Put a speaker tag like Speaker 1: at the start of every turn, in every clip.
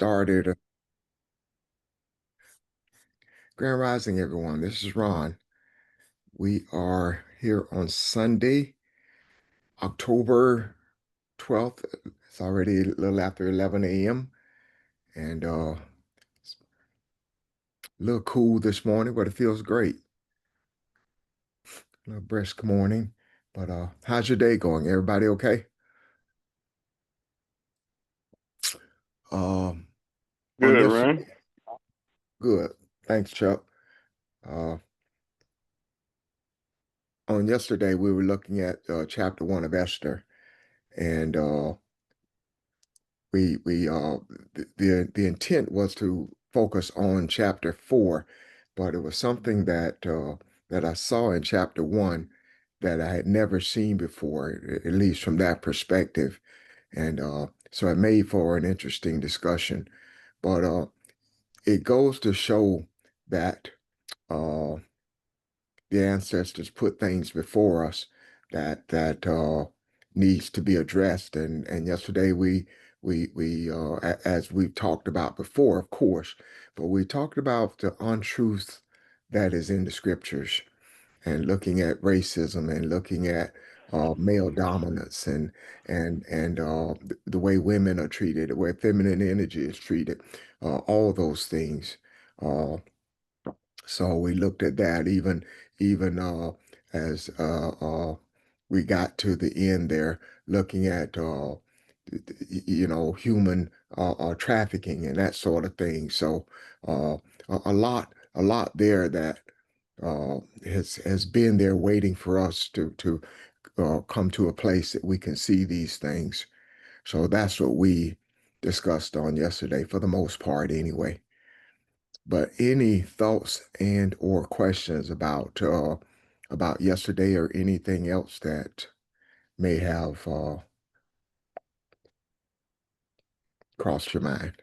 Speaker 1: Started. Grand Rising, everyone. This is Ron. We are here on Sunday, October 12th. It's already a little after 11 a.m. and it's a little cool this morning, but it feels great. A little brisk morning. But how's your day going? Everybody okay? Um, on
Speaker 2: Good,
Speaker 1: yesterday,
Speaker 2: Ryan.
Speaker 1: good. Thanks, Chuck. Uh, on yesterday, we were looking at chapter 1 of Esther, and we the intent was to focus on chapter 4, but it was something that I saw in chapter 1 that I had never seen before, at least from that perspective, and so it made for an interesting discussion. But it goes to show that uh, the ancestors put things before us that needs to be addressed. And yesterday as we've talked about before, of course, but we talked about the untruth that is in the scriptures and looking at racism and looking at male dominance and the way women are treated, the way feminine energy is treated, all those things. Uh, so we looked at that even as we got to the end there, looking at human trafficking and that sort of thing. So uh, a lot there that has been there waiting for us to come to a place that we can see these things. So that's what we discussed on yesterday, for the most part, anyway. But any thoughts and or questions about yesterday or anything else that may have crossed your mind?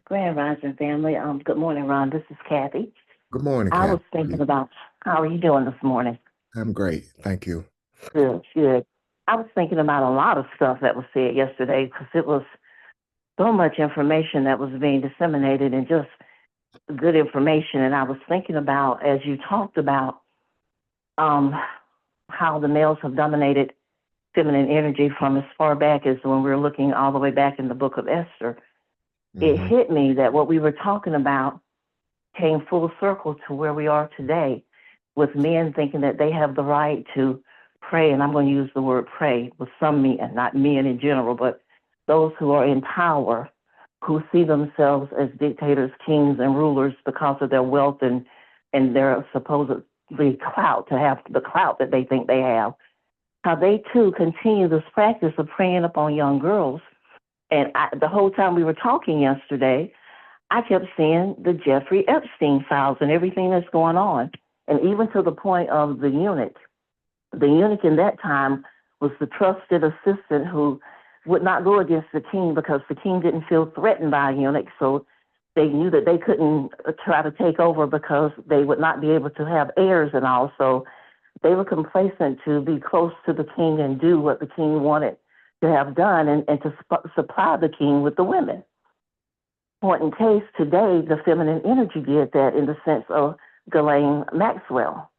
Speaker 3: Grand Rising family. Good morning, Ron. This is Kathy.
Speaker 1: Good morning,
Speaker 3: I
Speaker 1: Cap.
Speaker 3: was thinking about how are you doing this morning?
Speaker 1: I'm great. Thank you.
Speaker 3: Good, good. I was thinking about a lot of stuff that was said yesterday because it was so much information that was being disseminated and just good information. And I was thinking about, as you talked about, um, how the males have dominated feminine energy from as far back as when we were looking all the way back in the book of Esther. It
Speaker 1: Hmm.
Speaker 3: hit me that what we were talking about came full circle to where we are today with men thinking that they have the right to pray, and I'm going to use the word pray with some men, not men in general, but those who are in power, who see themselves as dictators, kings, and rulers because of their wealth and their supposedly clout, to have the clout that they think they have. How they too continue this practice of preying upon young girls. And the whole time we were talking yesterday, I kept seeing the Jeffrey Epstein files and everything that's going on. And even to the point of the eunuch. The eunuch in that time was the trusted assistant who would not go against the king because the king didn't feel threatened by a eunuch. So they knew that they couldn't try to take over because they would not be able to have heirs and all. So they were complacent to be close to the king and do what the king wanted to have done and to supply the king with the women. Point in case, today, the feminine energy did that in the sense of Ghislaine Maxwell.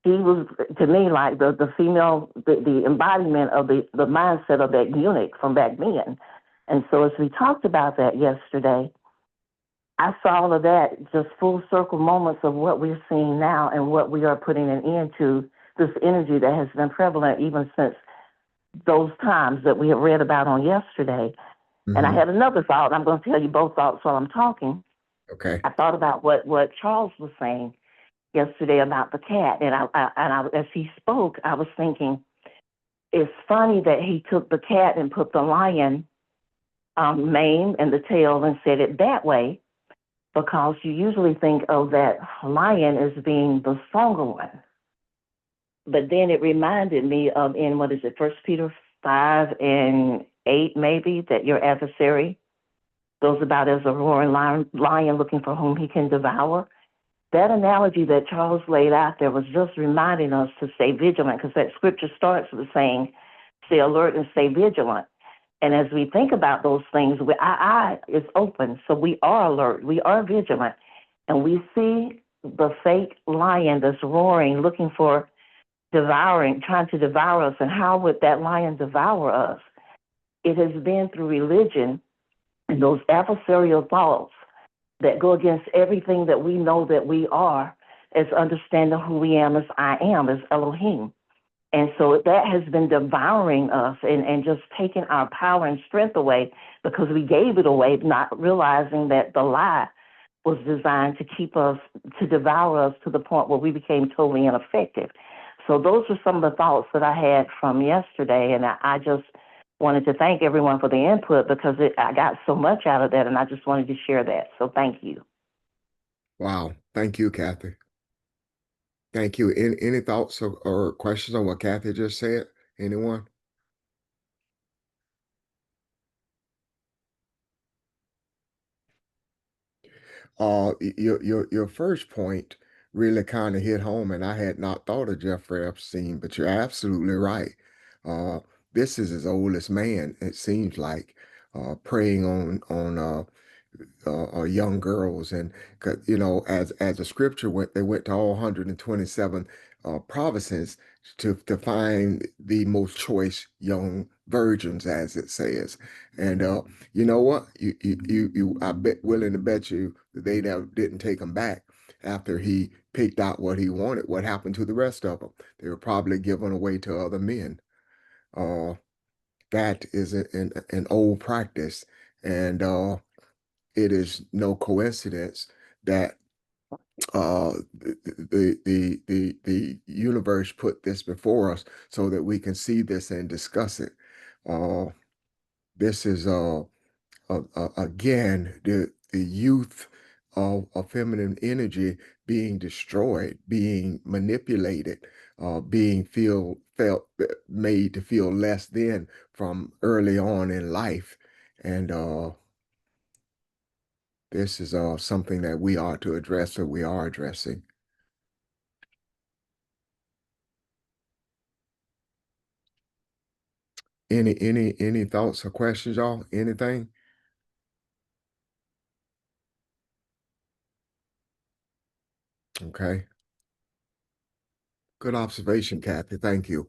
Speaker 3: He was, to me, like the female, the embodiment of the mindset of that eunuch from back then. And so as we talked about that yesterday, I saw all of that just full circle moments of what we're seeing now and what we are putting an end to, this energy that has been prevalent even since those times that we have read about on yesterday. And I
Speaker 1: Hmm.
Speaker 3: had another thought, and I'm going to tell you both thoughts while I'm talking.
Speaker 1: Okay.
Speaker 3: I thought about what Charles was saying yesterday about the cat, and as he spoke, I was thinking it's funny that he took the cat and put the lion mane and the tail and said it that way, because you usually think of that lion as being the stronger one. But then it reminded me of in what is it, First Peter 5:8, maybe, that your adversary goes about as a roaring lion looking for whom he can devour. That analogy that Charles laid out there was just reminding us to stay vigilant, because that scripture starts with saying, stay alert and stay vigilant. And as we think about those things, our eye is open. So we are alert, we are vigilant, and we see the fake lion that's roaring, looking for devouring, trying to devour us. And how would that lion devour us? It has been through religion and those adversarial thoughts that go against everything that we know that we are, as understanding who we am as I am, as Elohim. And so that has been devouring us and just taking our power and strength away because we gave it away, not realizing that the lie was designed to keep us, to devour us to the point where we became totally ineffective. So those were some of the thoughts that I had from yesterday. And I just wanted to thank everyone for the input because I got so much out of that, and I just wanted to share that. So thank you.
Speaker 1: Wow. Thank you, Kathy. Thank you. Any thoughts or questions on what Kathy just said? Anyone? Your first point really kind of hit home, and I had not thought of Jeffrey Epstein, but you're absolutely right. Uh, this is as old as man, it seems like, preying on young girls, and as the scripture went, they went to all 127 provinces to find the most choice young virgins, as it says. And you know what? I bet willing to bet you that they didn't take him back after he picked out what he wanted. What happened to the rest of them? They were probably given away to other men. Uh, that is an old practice, and it is no coincidence that the universe put this before us so that we can see this and discuss it. Uh, this is again the youth of feminine energy being destroyed, being manipulated, being felt made to feel less than from early on in life, and this is something that we are to address, or we are addressing. Any thoughts or questions, y'all? Anything? Okay. Good observation, Kathy. Thank you.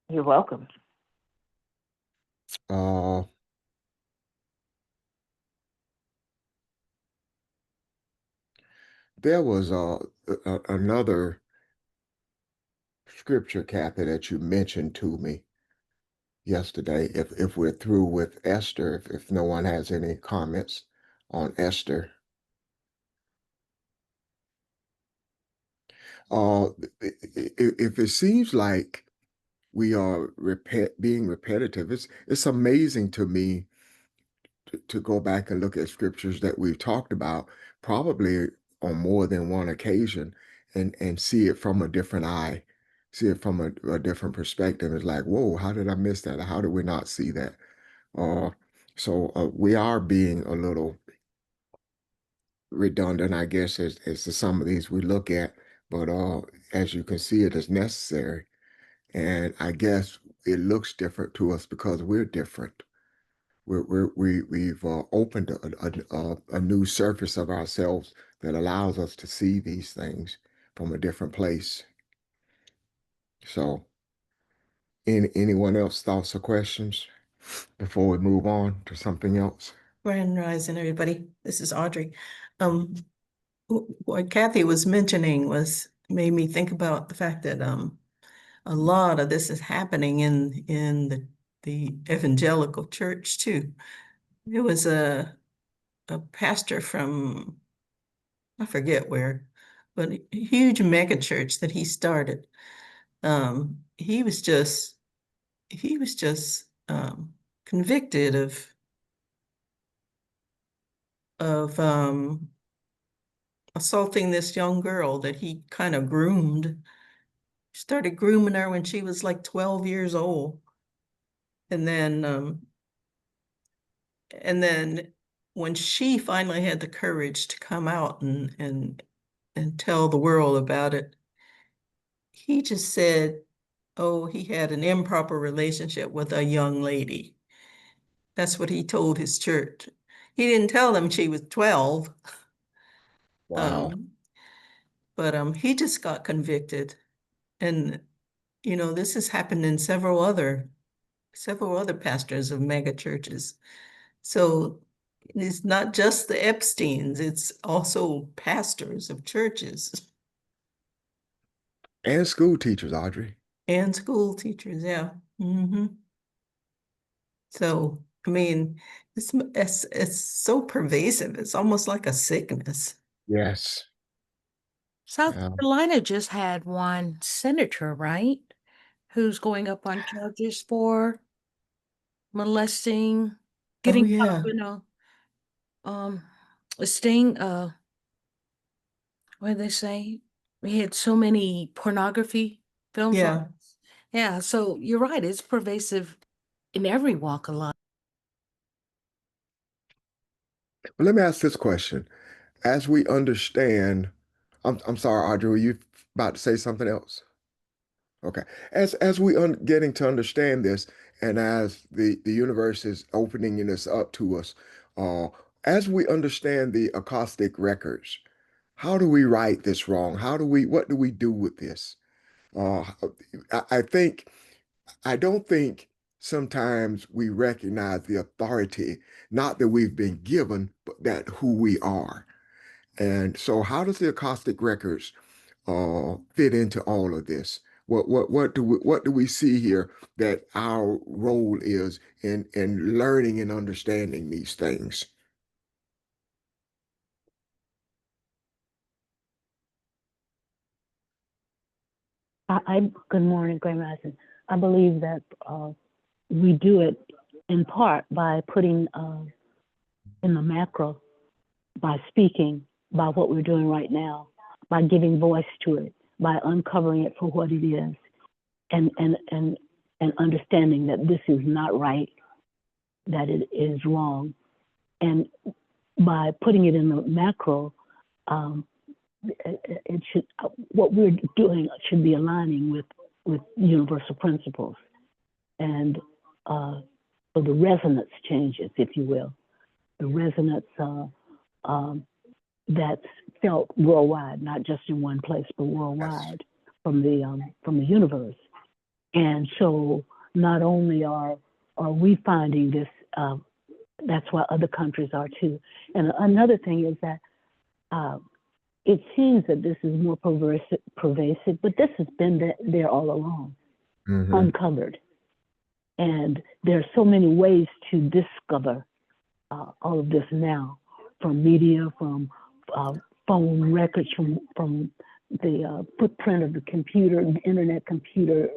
Speaker 3: You're welcome.
Speaker 1: Uh, there was another scripture, Kathy, that you mentioned to me yesterday. If we're through with Esther, if no one has any comments on Esther. Uh, if it seems like we are being repetitive, it's amazing to me to go back and look at scriptures that we've talked about, probably on more than one occasion, and see it from a different eye, see it from a different perspective. It's like, whoa, how did I miss that? How did we not see that? Uh, so we are being a little redundant, I guess, as to some of these we look at, but as you can see, it is necessary. And I guess it looks different to us because we're different. We've opened a new surface of ourselves that allows us to see these things from a different place. So, anyone else thoughts or questions before we move on to something else?
Speaker 2: Grand Rising, everybody. This is Audrey. What Kathy was mentioning made me think about the fact that a lot of this is happening in the evangelical church too. There was a pastor from, I forget where, but a huge mega church that he started. He was just convicted of assaulting this young girl that he kind of groomed. Started grooming her when she was like 12 years old. And then when she finally had the courage to come out and tell the world about it, he just said, oh, he had an improper relationship with a young lady. That's what he told his church. He didn't tell them she was 12.
Speaker 1: Wow.
Speaker 2: But he just got convicted. And, this has happened in several other pastors of mega churches. So it's not just the Epsteins, it's also pastors of churches
Speaker 1: And school teachers, Audrey.
Speaker 2: and school teachers. Yeah. hmm So, I mean, it's so pervasive. It's almost like a sickness.
Speaker 1: Yes.
Speaker 4: South
Speaker 1: Yeah.
Speaker 4: Carolina just had one senator, right? Who's going up on charges for molesting,
Speaker 2: Oh,
Speaker 4: getting caught
Speaker 2: yeah.
Speaker 4: up in a sting, what do they say? We had so many pornography films.
Speaker 2: Yeah.
Speaker 4: Yeah, so you're right, it's pervasive in every walk of life.
Speaker 1: But let me ask this question. As we understand, I'm sorry, Audrey, were you about to say something else? Okay. As we getting to understand this, and as the universe is opening this up to us, uh, as we understand the acoustic records, how do we right this wrong? What do we do with this? Uh, I think, I don't think sometimes we recognize the authority, not that we've been given, but that who we are. And so, how does the acoustic records fit into all of this? What do we see here that our role is in learning and understanding these things?
Speaker 5: Good morning, Grand Rising. I believe that we do it in part by putting in the macro, by speaking, by what we're doing right now, by giving voice to it, by uncovering it for what it is, and understanding that this is not right, that it is wrong, and by putting it in the macro, it should, what we're doing should be aligning with universal principles, and so the resonance changes, if you will, the resonance that's felt worldwide, not just in one place, but worldwide from the universe. And so not only are we finding this, that's why other countries are too. And another thing is that it seems that this is more pervasive, but this has been there all along, uncovered. And there are so many ways to discover all of this now, from media, from phone records, from the footprint of the computer, the internet computer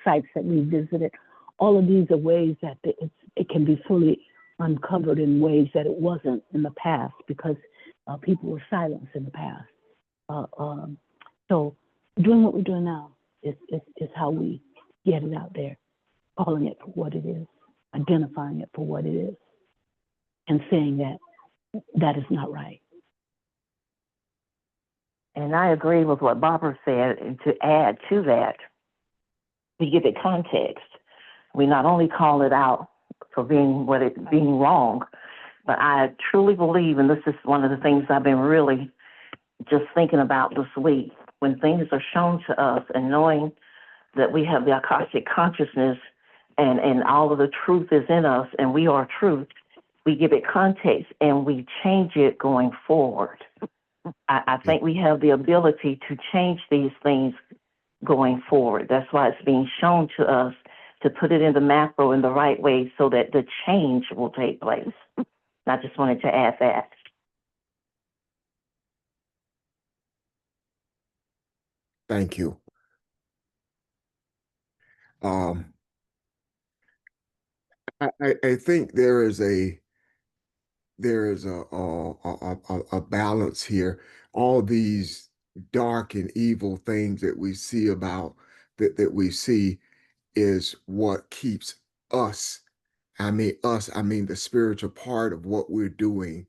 Speaker 5: sites that we visited. All of these are ways that it can be fully uncovered in ways that it wasn't in the past, because people were silenced in the past. So doing what we're doing now is how we get it out there, calling it for what it is, identifying it for what it is, and saying that is not right.
Speaker 3: And I agree with what Barbara said. And to add to that, we give it context. We not only call it out for being wrong, but I truly believe, and this is one of the things I've been really just thinking about this week, when things are shown to us and knowing that we have the Akashic consciousness and all of the truth is in us and we are truth, we give it context and we change it going forward. I think we have the ability to change these things going forward. That's why it's being shown to us to put it in the macro in the right way so that the change will take place. I just wanted to add that.
Speaker 1: Thank you. I think there is a balance here. All these dark and evil things that we see that we see is what keeps us. I mean the spiritual part of what we're doing,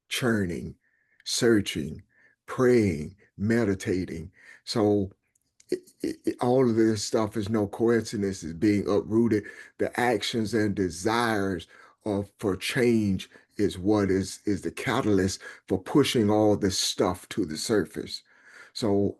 Speaker 1: churning, searching, praying, meditating. So all of this stuff is no coincidence. It's being uprooted. The actions and desires of for change is what is the catalyst for pushing all this stuff to the surface. So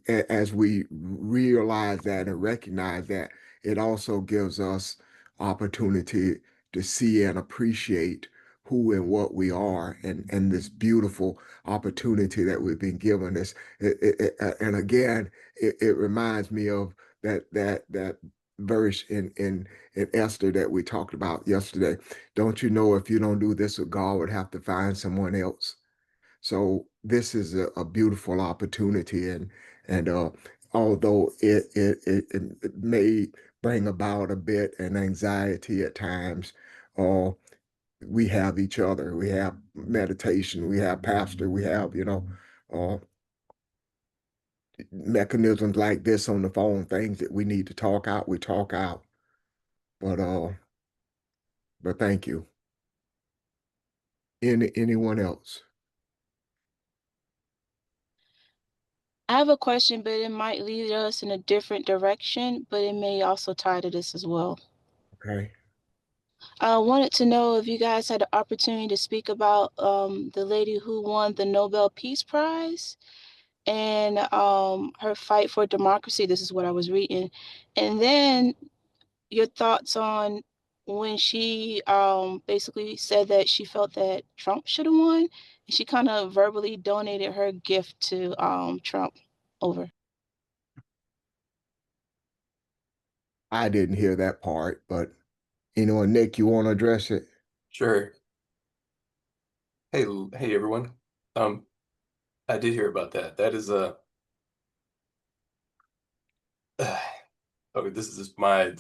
Speaker 1: as we realize that and recognize that, it also gives us opportunity to see and appreciate who and what we are, and this beautiful opportunity that we've been given. This and again, it reminds me of that verse in Esther that we talked about yesterday. Don't you know if you don't do this, God would have to find someone else? So this is a beautiful opportunity, and although it may bring about a bit an anxiety at times, uh, we have each other, we have meditation, we have pastor, we have uh, mechanisms like this on the phone, things that we need to talk out, we talk out. But thank you. Anyone else?
Speaker 6: I have a question, but it might lead us in a different direction, but it may also tie to this as well.
Speaker 1: Okay.
Speaker 6: I wanted to know if you guys had the opportunity to speak about the lady who won the Nobel Peace Prize and her fight for democracy. This is what I was reading. And then your thoughts on when she basically said that she felt that Trump should have won, and she kind of verbally donated her gift to Trump. Over.
Speaker 1: I didn't hear that part, but Nick, you want to address it?
Speaker 7: Sure. Hey, hey everyone. I did hear about that. That is a okay, this is just my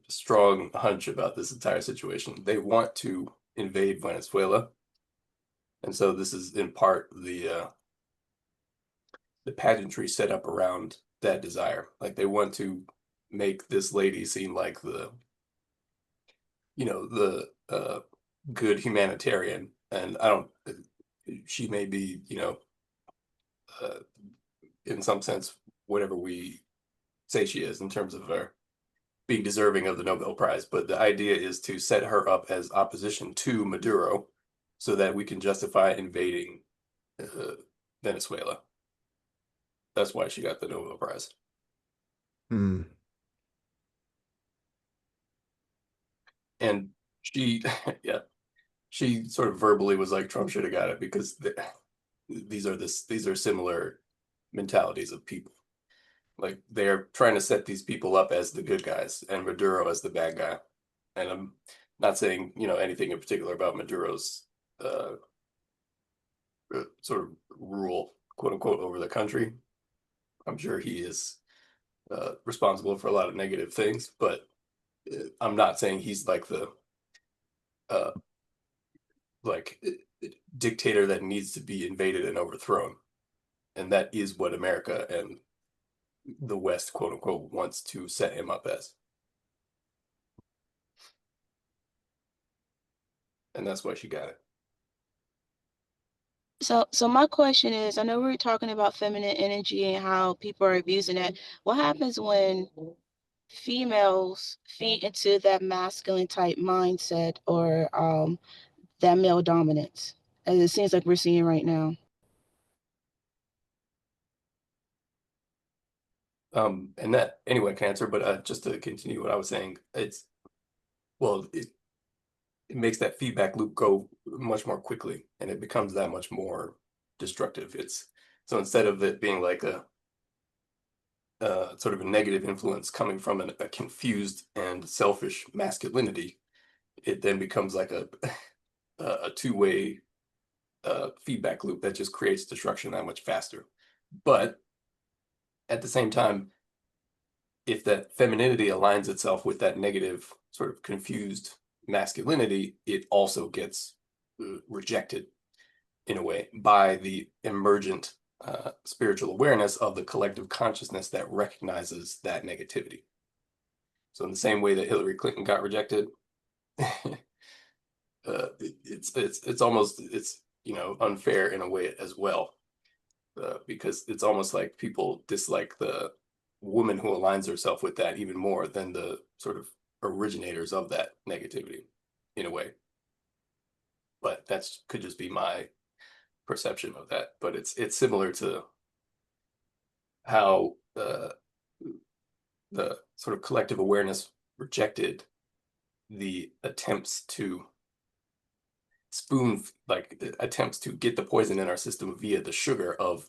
Speaker 7: strong hunch about this entire situation. They want to invade Venezuela. And so this is in part the pageantry set up around that desire. Like they want to make this lady seem like the good humanitarian. And I don't she may be, uh, in some sense, whatever we say she is in terms of her being deserving of the Nobel Prize. But the idea is to set her up as opposition to Maduro so that we can justify invading Venezuela. That's why she got the Nobel Prize.
Speaker 1: Hmm.
Speaker 7: And she, yeah, she sort of verbally was like, Trump should have got it because these are similar mentalities of people. Like they're trying to set these people up as the good guys and Maduro as the bad guy. And I'm not saying, anything in particular about Maduro's sort of rule, quote unquote, over the country. I'm sure he is responsible for a lot of negative things, but I'm not saying he's like the like dictator that needs to be invaded and overthrown. And that is what America and the West, quote unquote, wants to set him up as. And that's why she got it.
Speaker 6: So my question is, I know we were talking about feminine energy and how people are abusing it. What happens when females feed into that masculine type mindset or that male dominance, as it seems like we're seeing right now?
Speaker 7: And that anyone can answer, but just to continue what I was saying, it makes that feedback loop go much more quickly and it becomes that much more destructive. So instead of it being like a sort of a negative influence coming from a confused and selfish masculinity, it then becomes like a two-way feedback loop that just creates destruction that much faster. But at the same time, if that femininity aligns itself with that negative sort of confused masculinity, it also gets rejected in a way by the emergent spiritual awareness of the collective consciousness that recognizes that negativity. So in the same way that Hillary Clinton got rejected, it's almost unfair in a way as well. because it's almost like people dislike the woman who aligns herself with that even more than the sort of originators of that negativity, in a way. But that's could just be my perception of that. But it's similar to how the sort of collective awareness rejected the attempts to attempts to get the poison in our system via the sugar of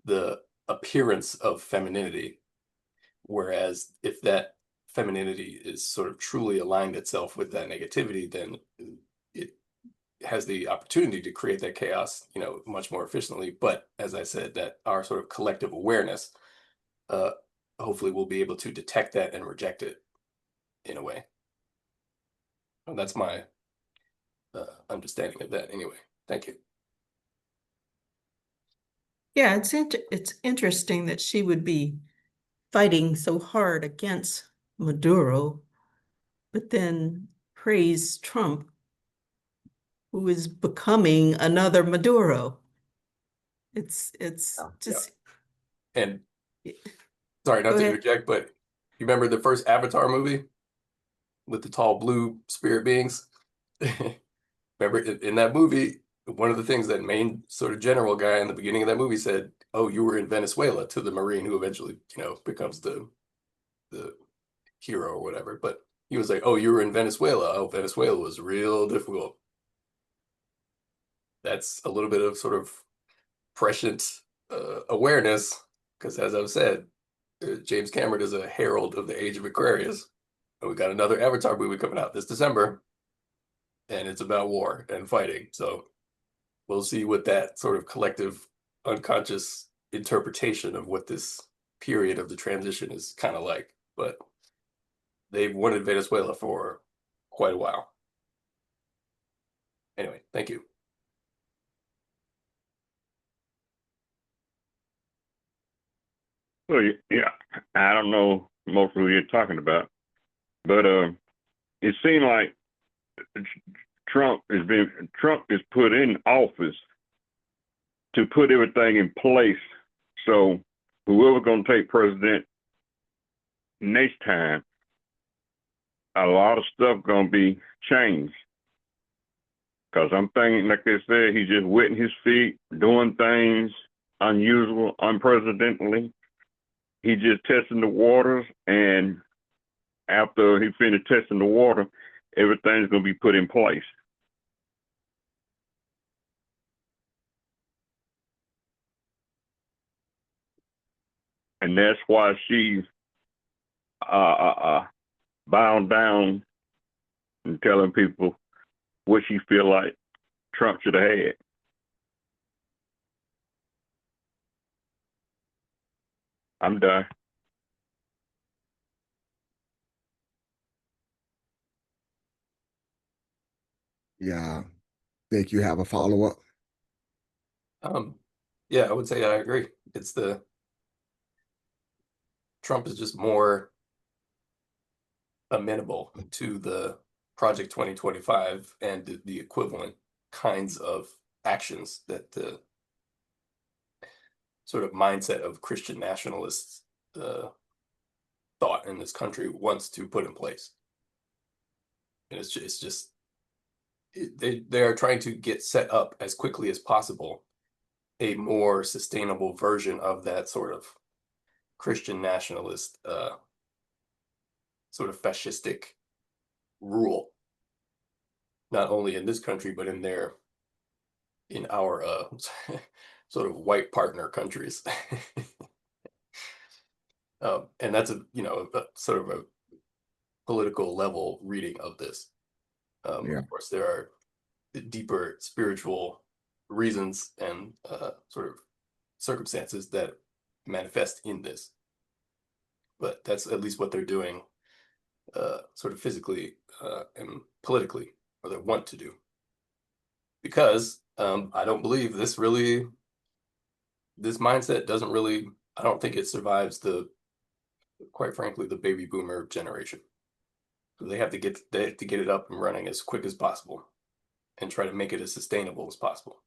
Speaker 7: the appearance of femininity. Whereas if that femininity is sort of truly aligned itself with that negativity, then it has the opportunity to create that chaos, much more efficiently. But as I said, that our sort of collective awareness, hopefully we'll be able to detect that and reject it in a way. And that's my understanding of that anyway. Thank you.
Speaker 2: Yeah, it's interesting that she would be fighting so hard against Maduro, but then praise Trump, who is becoming another Maduro. It's
Speaker 1: Yeah.
Speaker 2: just
Speaker 7: And sorry, not
Speaker 2: Go
Speaker 7: to
Speaker 2: ahead.
Speaker 7: interject, but you remember the first Avatar movie with the tall blue spirit beings? Remember in that movie, one of the things that main sort of general guy in the beginning of that movie said, "Oh, you were in Venezuela," to the Marine who eventually, becomes the hero or whatever. But he was like, "Oh, you were in Venezuela. Oh, Venezuela was real difficult." That's a little bit of sort of prescient awareness, because as I've said, James Cameron is a herald of the age of Aquarius. And we got another Avatar movie coming out this December, and it's about war and fighting. So we'll see what that sort of collective unconscious interpretation of what this period of the transition is kind of like. But they've wanted Venezuela for quite a while. Anyway, thank you.
Speaker 8: Well, yeah, I don't know most of who you're talking about, but it seemed like Trump is put in office to put everything in place. So whoever's going to take president next time, a lot of stuff going to be changed. Because I'm thinking, like they said, he's just wetting his feet, doing things unusual, unprecedentedly. He just testing the waters, and after he finished testing the water, everything's going to be put in place. And that's why she's bound down and telling people what she feel like Trump should have had. I'm done.
Speaker 1: Yeah. Think you have a follow-up?
Speaker 7: Yeah, I would say I agree. It's Trump is just more amenable to the Project 2025 and the equivalent kinds of actions that the sort of mindset of Christian nationalists thought in this country wants to put in place. And it's just they are trying to get set up as quickly as possible a more sustainable version of that sort of Christian nationalist sort of fascistic rule, not only in this country but in our sort of white partner countries. And that's a sort of a political level reading of this.
Speaker 1: Yeah.
Speaker 7: Of course, there are deeper spiritual reasons and sort of circumstances that manifest in this, but that's at least what they're doing, sort of physically and politically, or they want to do. Because I don't believe this mindset doesn't really. I don't think it survives quite frankly, the baby boomer generation. So they have to get it up and running as quick as possible and try to make it as sustainable as possible.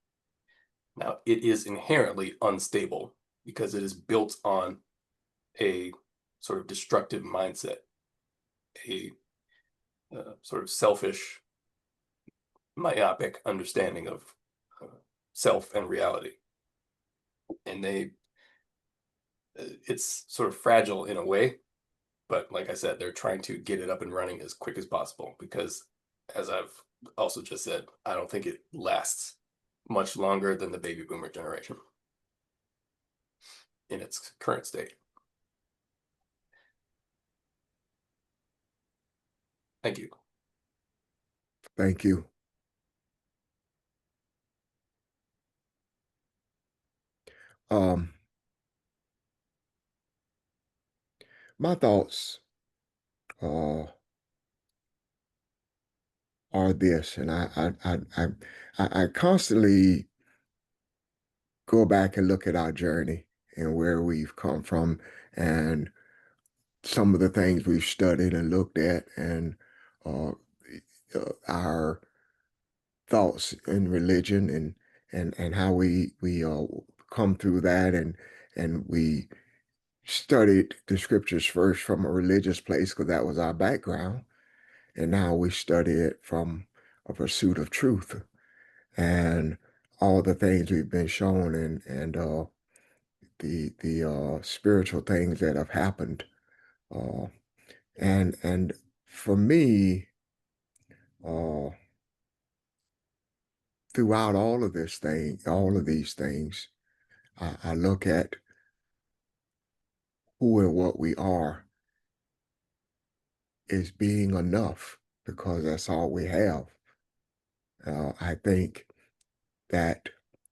Speaker 7: Now, it is inherently unstable because it is built on a sort of destructive mindset, a sort of selfish, myopic understanding of self and reality. And it's sort of fragile in a way, but like I said, they're trying to get it up and running as quick as possible because, as I've also just said, I don't think it lasts much longer than the baby boomer generation in its current state. Thank you.
Speaker 1: Thank you. My thoughts are this, and I constantly go back and look at our journey and where we've come from and some of the things we've studied and looked at and our thoughts in religion and how we come through that and we studied the scriptures first from a religious place because that was our background, and now we study it from a pursuit of truth and all the things we've been shown and the spiritual things that have happened, and for me, throughout all of these things, I look at who and what we are is being enough because that's all we have. I think that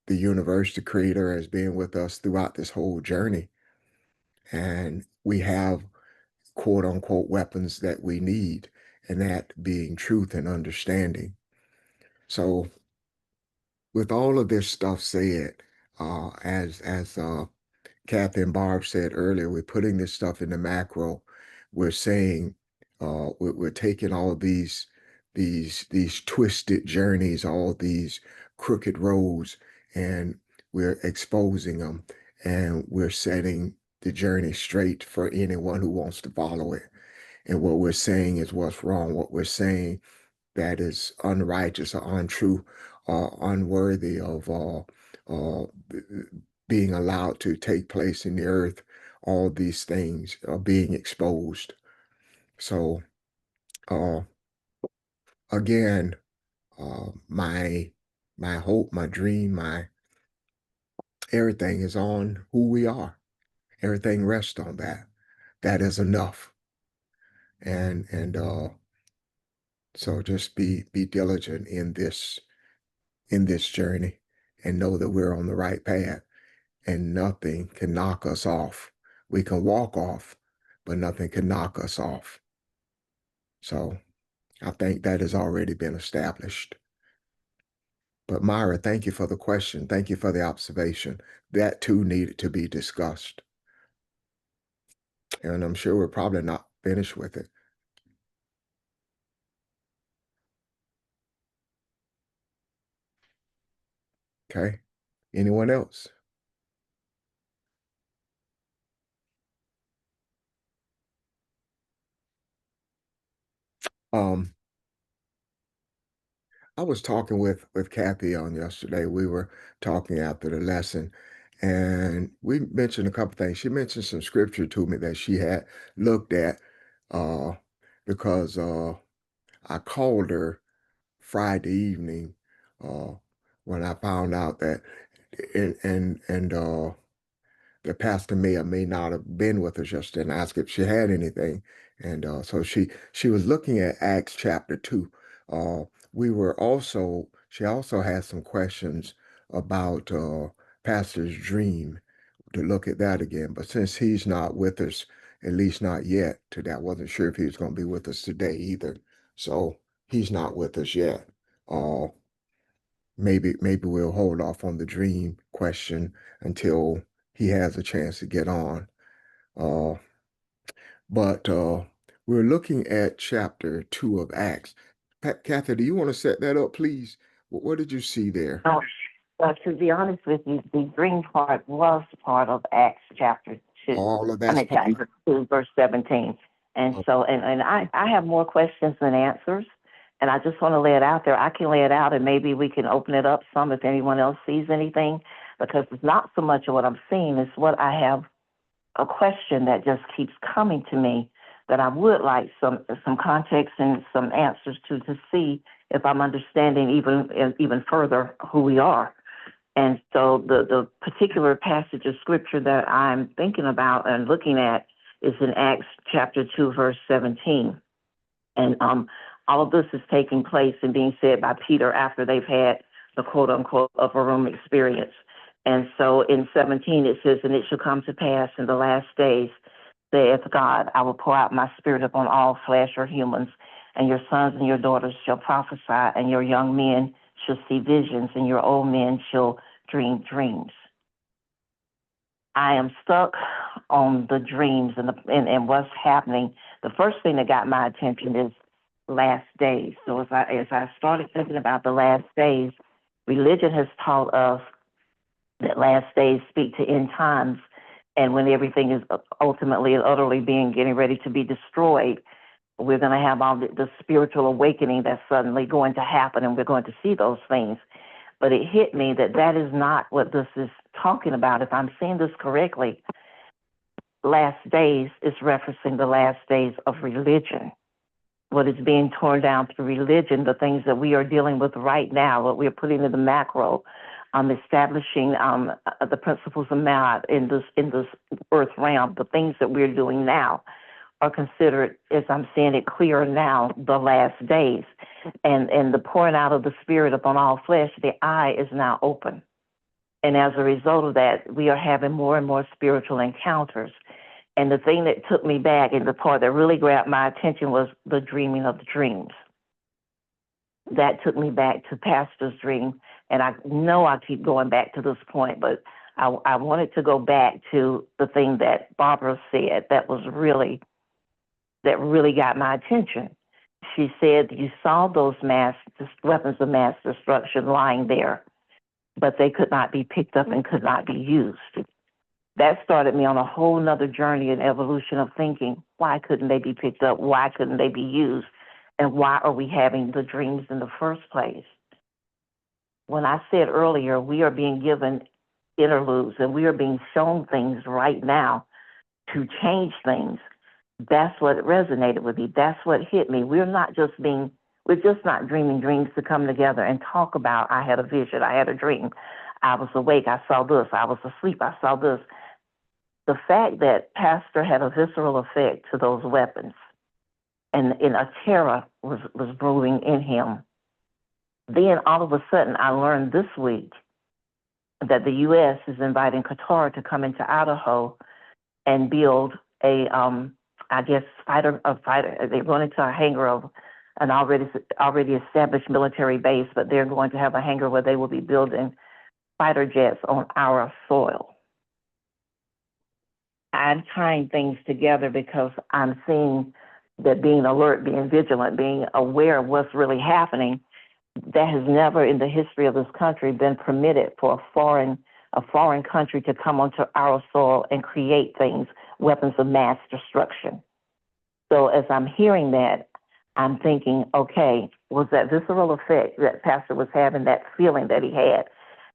Speaker 1: the universe, the creator, has been with us throughout this whole journey. And we have quote unquote weapons that we need, and that being truth and understanding. So with all of this stuff said, as Kathy and Barb said earlier, we're putting this stuff in the macro. We're saying we're taking all these twisted journeys, all these crooked roads, and we're exposing them, and we're setting the journey straight for anyone who wants to follow it. And what we're saying is what's wrong. What we're saying that is unrighteous or untrue or unworthy of being allowed to take place in the earth, all these things are being exposed. So again, my hope, my dream, my everything is on who we are. Everything rests on that. That is enough. And so just be diligent in this journey and know that we're on the right path and nothing can knock us off. We can walk off, but nothing can knock us off. So I think that has already been established. But Myra, thank you for the question. Thank you for the observation. That too needed to be discussed. And I'm sure we're probably not finished with it. Okay. Anyone else? I was talking with Kathy on yesterday. We were talking after the lesson, and we mentioned a couple things. She mentioned some scripture to me that she had looked at uh, because I called her Friday evening uh, when I found out that and the pastor may or may not have been with us yesterday and asked if she had anything. And so she was looking at Acts chapter 2. She also had some questions about pastor's dream to look at that again. But since he's not with us, at least not yet today, I wasn't sure if he was going to be with us today either. So he's not with us yet. Maybe we'll hold off on the dream question until he has a chance to get on. But we're looking at chapter 2 of Acts. Kathy, do you want to set that up, please? What did you see there?
Speaker 3: Oh, To be honest with you, the dream part was part of Acts chapter 2.
Speaker 1: All of
Speaker 3: I
Speaker 1: that's
Speaker 3: mean, chapter 2, verse 17. And
Speaker 1: oh,
Speaker 3: so, and I have more questions than answers. And I just want to lay it out there. I can lay it out and maybe we can open it up some if anyone else sees anything, because it's not so much of what I'm seeing, it's what I have a question that just keeps coming to me that I would like some context and some answers to see if I'm understanding even further who we are. And so the particular passage of scripture that I'm thinking about and looking at is in Acts chapter 2, verse 17. And all of this is taking place and being said by Peter after they've had the quote unquote upper room experience. And so in 17 it says, "And it shall come to pass in the last days, saith God, I will pour out my spirit upon all flesh or humans, and your sons and your daughters shall prophesy, and your young men shall see visions, and your old men shall dream dreams." I am stuck on the dreams and what's happening. The first thing that got my attention is last days. So as I started thinking about the last days, religion has taught us that last days speak to end times, and when everything is ultimately and utterly getting ready to be destroyed, we're going to have all the spiritual awakening that's suddenly going to happen, and we're going to see those things. But it hit me that that is not what this is talking about. If I'm seeing this correctly, last days is referencing the last days of religion. What is being torn down through religion, the things that we are dealing with right now, what we're putting in the macro, establishing the principles of math in this earth realm, the things that we're doing now are considered, as I'm seeing it clear now, the last days. And the pouring out of the Spirit upon all flesh, the eye is now open. And as a result of that, we are having more and more spiritual encounters. And the thing that took me back, and the part that really grabbed my attention, was the dreaming of the dreams. That took me back to Pastor's dream. And I know I keep going back to this point, but I wanted to go back to the thing that Barbara said that really got my attention. She said, you saw those weapons of mass destruction lying there, but they could not be picked up and could not be used. That started me on a whole nother journey and evolution of thinking, why couldn't they be picked up? Why couldn't they be used? And why are we having the dreams in the first place? When I said earlier, we are being given interludes and we are being shown things right now to change things. That's what resonated with me. That's what hit me. We're just not dreaming dreams to come together and talk about, I had a vision, I had a dream, I was awake, I saw this, I was asleep, I saw this. The fact that Pastor had a visceral effect to those weapons and a terror was brewing in him. Then all of a sudden I learned this week that the U.S. is inviting Qatar to come into Idaho and build a fighter. They're going into a hangar of an already established military base, but they're going to have a hangar where they will be building fighter jets on our soil. I'm tying things together because I'm seeing that being alert, being vigilant, being aware of what's really happening, that has never in the history of this country been permitted for a foreign country to come onto our soil and create things, weapons of mass destruction. So as I'm hearing that, I'm thinking, okay, was that visceral effect that Pastor was having, that feeling that he had,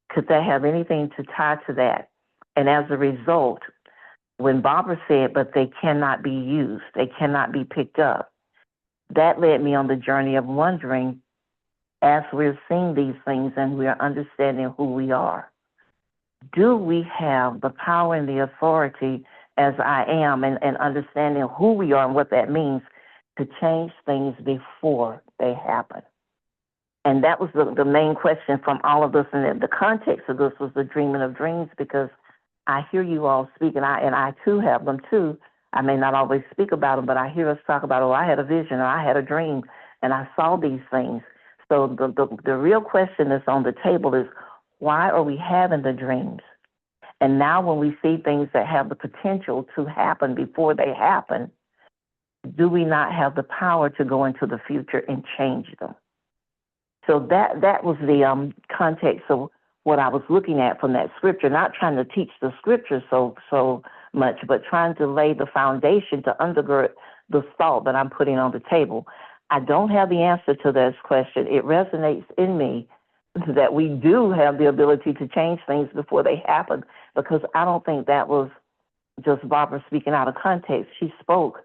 Speaker 3: could that have anything to tie to that? And as a result, when Barbara said, but they cannot be used, they cannot be picked up, that led me on the journey of wondering, as we're seeing these things and we're understanding who we are, do we have the power and the authority as I am and understanding who we are and what that means to change things before they happen? And that was the main question from all of this. And the context of this was the dreaming of dreams, because I hear you all speak, and I too have them too. I may not always speak about them, but I hear us talk about, oh, I had a vision, or I had a dream, and I saw these things. So the real question that's on the table is, why are we having the dreams? And now when we see things that have the potential to happen before they happen, do we not have the power to go into the future and change them? So that was the context of what I was looking at from that scripture, not trying to teach the scripture so much, but trying to lay the foundation to undergird the thought that I'm putting on the table. I don't have the answer to this question. It resonates in me that we do have the ability to change things before they happen, because I don't think that was just Barbara speaking out of context. She spoke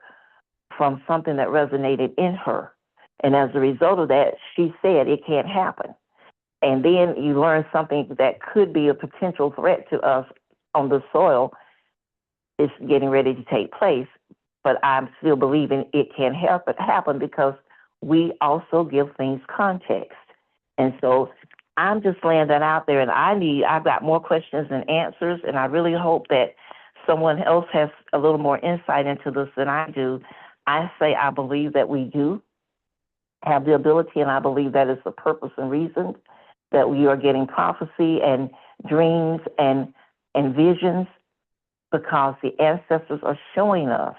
Speaker 3: from something that resonated in her. And as a result of that, she said it can't happen. And then you learn something that could be a potential threat to us on the soil is getting ready to take place. But I'm still believing it can happen because we also give things context. And so I'm just laying that out there, and I've got more questions than answers, and I really hope that someone else has a little more insight into this than I do. I say I believe that we do have the ability, and I believe that is the purpose and reason that we are getting prophecy and dreams and visions, because the ancestors are showing us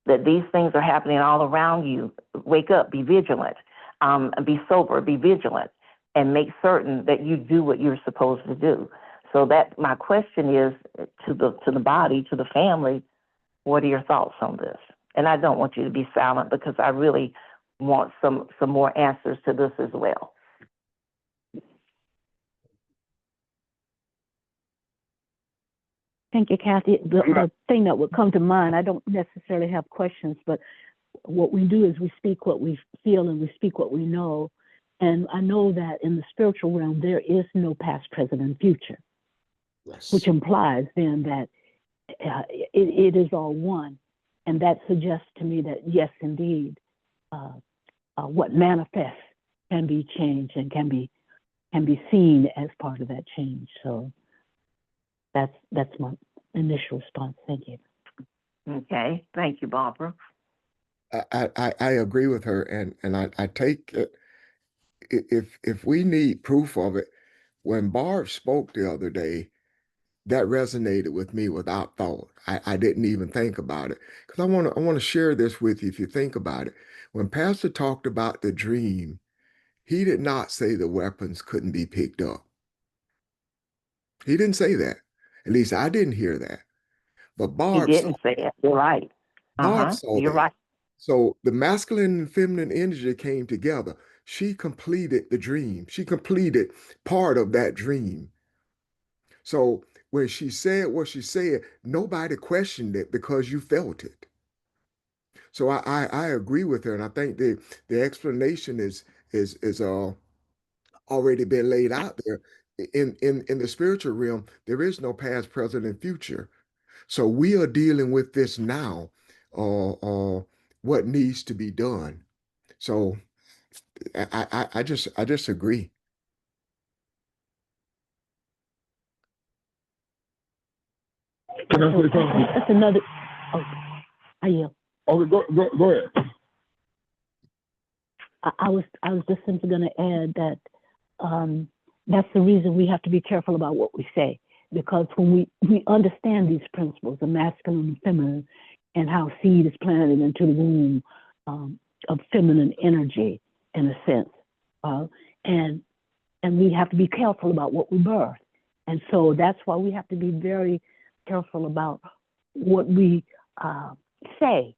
Speaker 3: that these things are happening all around you. Wake up, be vigilant, be sober, be vigilant, and make certain that you do what you're supposed to do. So that my question is to the body, to the family, what are your thoughts on this? And I don't want you to be silent, because I really want some more answers to this as well.
Speaker 5: Thank you, Kathy. The thing that would come to mind, I don't necessarily have questions, but what we do is we speak what we feel and we speak what we know. And I know that in the spiritual realm, there is no past, present, and future,
Speaker 1: Yes.
Speaker 5: which implies then that it is all one. And that suggests to me that, yes, indeed, what manifests can be changed and can be seen as part of that change. So that's my initial response. Thank you.
Speaker 3: Okay, thank you, Barbara.
Speaker 1: I agree with her, and I take it, if we need proof of it, when Barb spoke the other day, that resonated with me without thought. I didn't even think about it, because I want to share this with you. If you think about it, when Pastor talked about the dream, he did not say the weapons couldn't be picked up. He didn't say that. At least I didn't hear that. But
Speaker 3: He
Speaker 1: Barb
Speaker 3: didn't say it. You're right.
Speaker 1: Barb saw
Speaker 3: You're
Speaker 1: that.
Speaker 3: right.
Speaker 1: So the masculine and feminine energy came together. She completed the dream. She completed part of that dream. So when she said what she said, nobody questioned it because you felt it. So I agree with her, and I think the explanation is already been laid out there. In the spiritual realm, there is no past, present, and future. So we are dealing with this now, what needs to be done. So I just agree.
Speaker 9: Can I say something?
Speaker 5: That's another. Oh, I yield.
Speaker 9: Okay, go ahead.
Speaker 5: I was just simply going to add that that's the reason we have to be careful about what we say, because when we understand these principles, the masculine and feminine, and how seed is planted into the womb of feminine energy, in a sense, and we have to be careful about what we birth, and so that's why we have to be very careful about what we say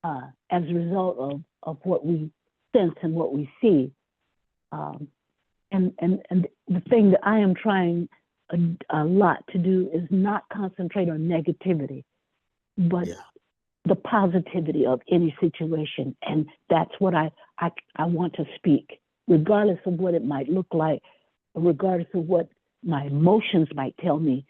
Speaker 5: as a result of what we sense and what we see. And the thing that I am trying a lot to do is not concentrate on negativity, but the positivity of any situation. And that's what I want to speak, regardless of what it might look like, regardless of what my emotions might tell me.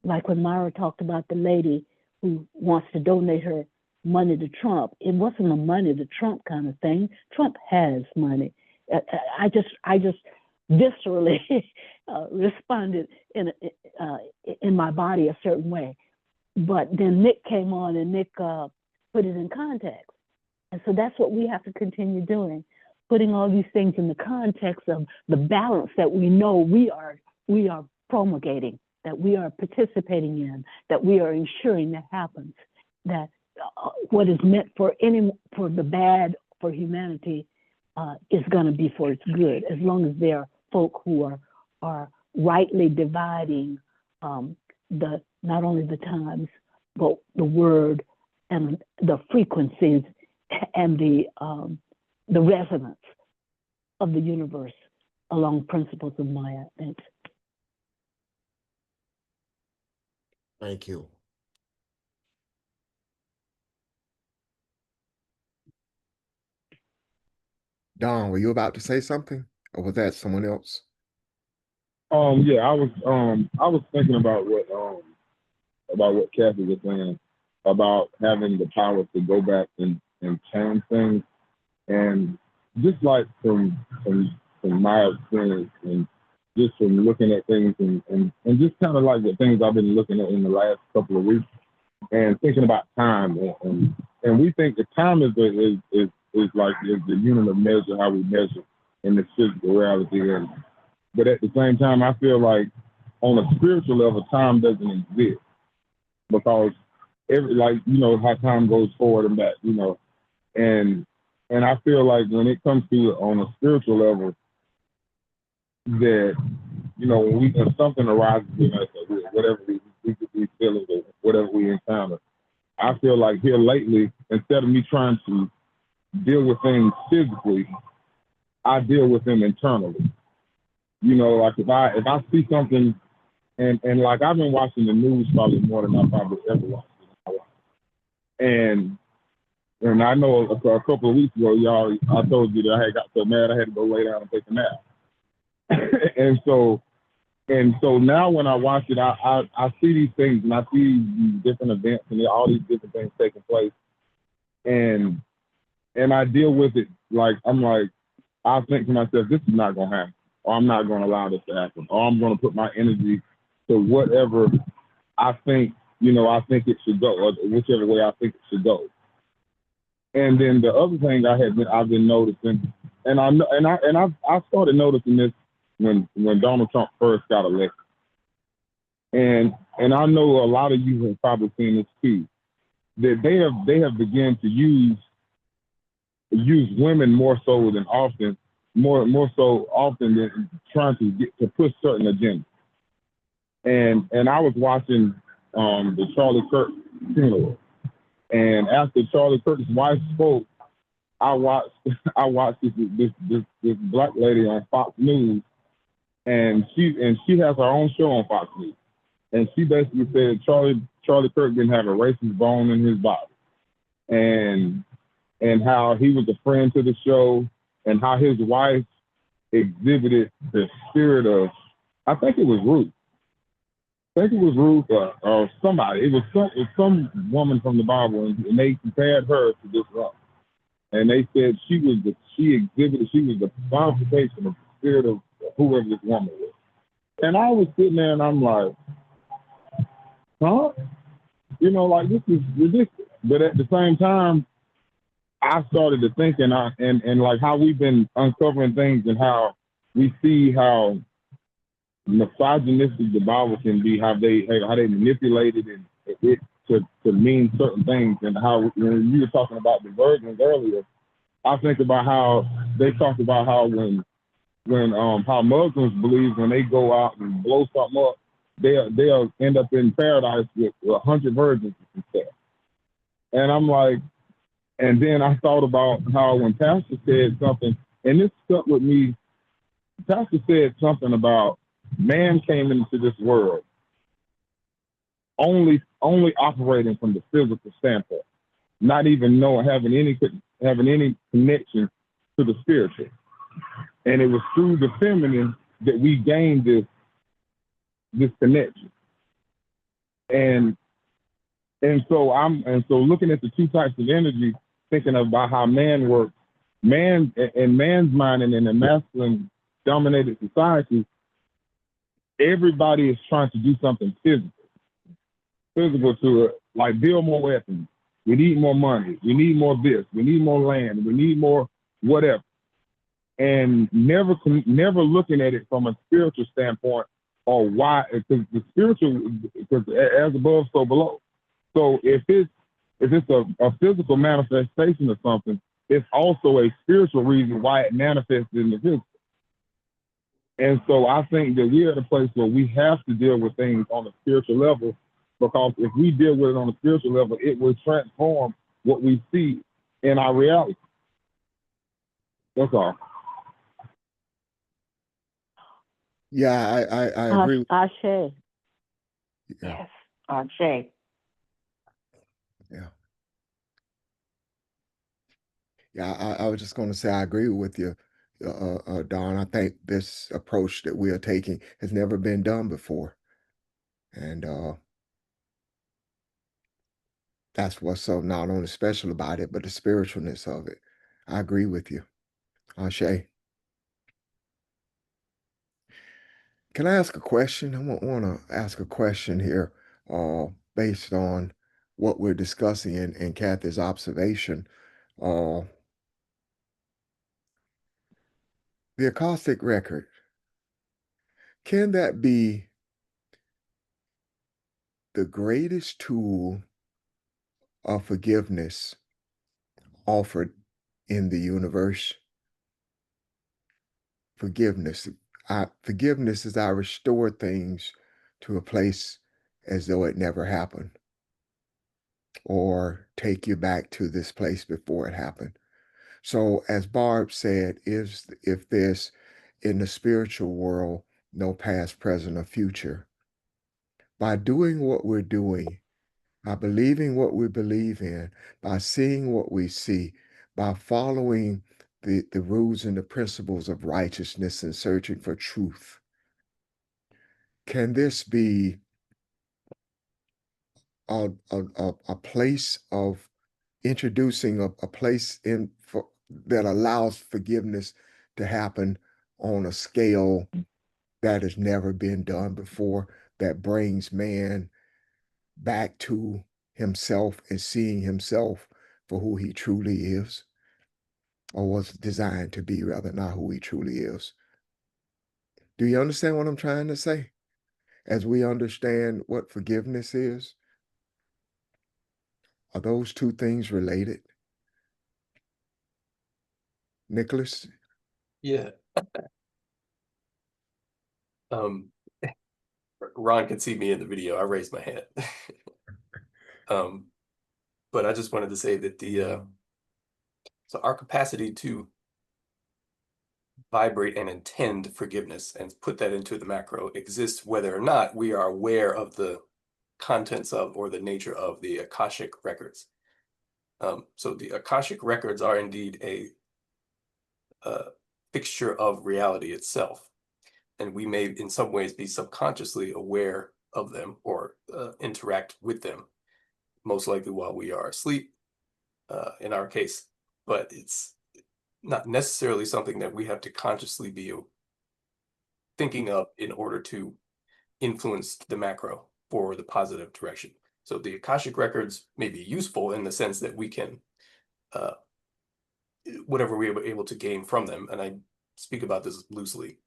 Speaker 5: Like when Myra talked about the lady who wants to donate her money to Trump, it wasn't a money to Trump kind of thing. Trump has money. I just viscerally responded in my body a certain way. But then Nick came on and Nick put it in context. And so that's what we have to continue doing, putting all these things in the context of the balance that we know we are promulgating, that we are participating in, that we are ensuring that happens, that what is meant for the bad for humanity is going to be for its good, as long as there are folk who are rightly dividing the not only the times, but the word and the frequencies and the resonance of the universe along principles of Maya. Thanks.
Speaker 1: Thank you. Don, were you about to say something, or was that someone else?
Speaker 9: Yeah, I was thinking about what Kathy was saying about having the power to go back and change things, and just like from my experience and just from looking at things and just kind of like the things I've been looking at in the last couple of weeks and thinking about time and we think the time is the unit of measure, how we measure in this physical reality. But at the same time, I feel like on a spiritual level, time doesn't exist because how time goes forward and back, and I feel like when it comes to on a spiritual level, that when something arises in us, whatever we could be feeling or whatever we encounter, I feel like here lately, instead of me trying to deal with things physically, I deal with them internally. Like if I see something, and like I've been watching the news probably more than I probably ever watched it. And I know a couple of weeks ago, I told you that I had got so mad I had to go lay down and take a nap. and so now when I watch it, I see these things and I see these different events and all these different things taking place, and I deal with it like I think to myself, this is not gonna happen, or I'm not gonna allow this to happen, or I'm gonna put my energy to whatever I think it should go, or whichever way I think it should go. And then the other thing I've been noticing, and I started noticing this when Donald Trump first got elected, and I know a lot of you have probably seen this too, that they have begun to use women more so than often, more so often than trying to push certain agendas. And I was watching the Charlie Kirk funeral. And after Charlie Kirk's wife spoke, I watched this black lady on Fox News, and she has her own show on Fox News, and she basically said Charlie Kirk didn't have a racist bone in his body, and how he was a friend to the show, and how his wife exhibited the spirit of, I think it was Ruth. Or somebody. It was some woman from the Bible, and they compared her to this woman. And they said she was the personification of the spirit of whoever this woman was. And I was sitting there and I'm like, huh? Like this is ridiculous. But at the same time, I started to think and like how we've been uncovering things and how we see how misogynistic the Bible can be, how they manipulated it to mean certain things, and how when you were talking about the virgins earlier, I think about how they talked about how when how Muslims believe when they go out and blow something up, they'll end up in paradise with 100 virgins and stuff. And I'm like, and then I thought about how when Pastor said something, and this stuck with me. Pastor said something about man came into this world only operating from the physical standpoint, not even having any connection to the spiritual. And it was through the feminine that we gained this connection. And so looking at the two types of energy, thinking about how man works, man in man's mind and in a masculine dominated society, everybody is trying to do something physical to it, like build more weapons. We need more money. We need more this. We need more land. We need more whatever. And never looking at it from a spiritual standpoint, or why, because the spiritual, because as above, so below. So if it's a physical manifestation of something, it's also a spiritual reason why it manifests in the physical. And so I think that we're at a place where we have to deal with things on a spiritual level, because if we deal with it on a spiritual level, it will transform what we see in our reality. That's all.
Speaker 1: Yeah, I agree. with-
Speaker 5: Ashe.
Speaker 1: Yeah,
Speaker 3: Yes, Ashe.
Speaker 1: yeah. Yeah, I was just going to say I agree with you, Don. I think this approach that we are taking has never been done before, and that's what's so not only special about it, but the spiritualness of it. I agree with you, Ashe. Can I ask a question? I want to ask a question here, based on what we're discussing and Kathy's observation. Uh, the Akashic record, can that be the greatest tool of forgiveness offered in the universe? Forgiveness. Forgiveness is I restore things to a place as though it never happened, or take you back to this place before it happened. So, as Barb said, if there's in the spiritual world no past, present, or future, by doing what we're doing, by believing what we believe in, by seeing what we see, by following the rules and the principles of righteousness and searching for truth, can this be a place of introducing a place in for, that allows forgiveness to happen on a scale that has never been done before, that brings man back to himself and seeing himself for who he truly is, or was designed to be, rather, not who he truly is. Do you understand what I'm trying to say? As we understand what forgiveness is, are those two things related? Nicholas?
Speaker 7: Yeah. Ron can see me in the video. I raised my hand. But I just wanted to say that so our capacity to vibrate and intend forgiveness and put that into the macro exists whether or not we are aware of the contents of or the nature of the Akashic records. So the Akashic records are indeed a fixture of reality itself. And we may in some ways be subconsciously aware of them or interact with them, most likely while we are asleep, in our case. But it's not necessarily something that we have to consciously be thinking of in order to influence the macro for the positive direction. So the Akashic records may be useful in the sense that we can, whatever we are able to gain from them, and I speak about this loosely,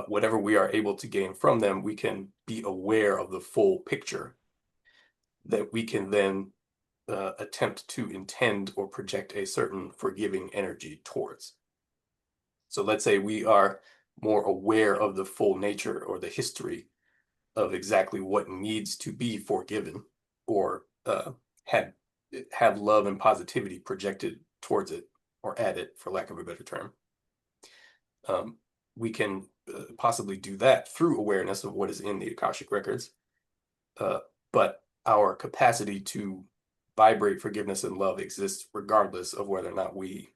Speaker 7: whatever we are able to gain from them, we can be aware of the full picture that we can then attempt to intend or project a certain forgiving energy towards. So let's say we are more aware of the full nature or the history of exactly what needs to be forgiven, or have love and positivity projected towards it or at it, for lack of a better term. We can possibly do that through awareness of what is in the Akashic records. But our capacity to vibrate forgiveness and love exists regardless of whether or not we,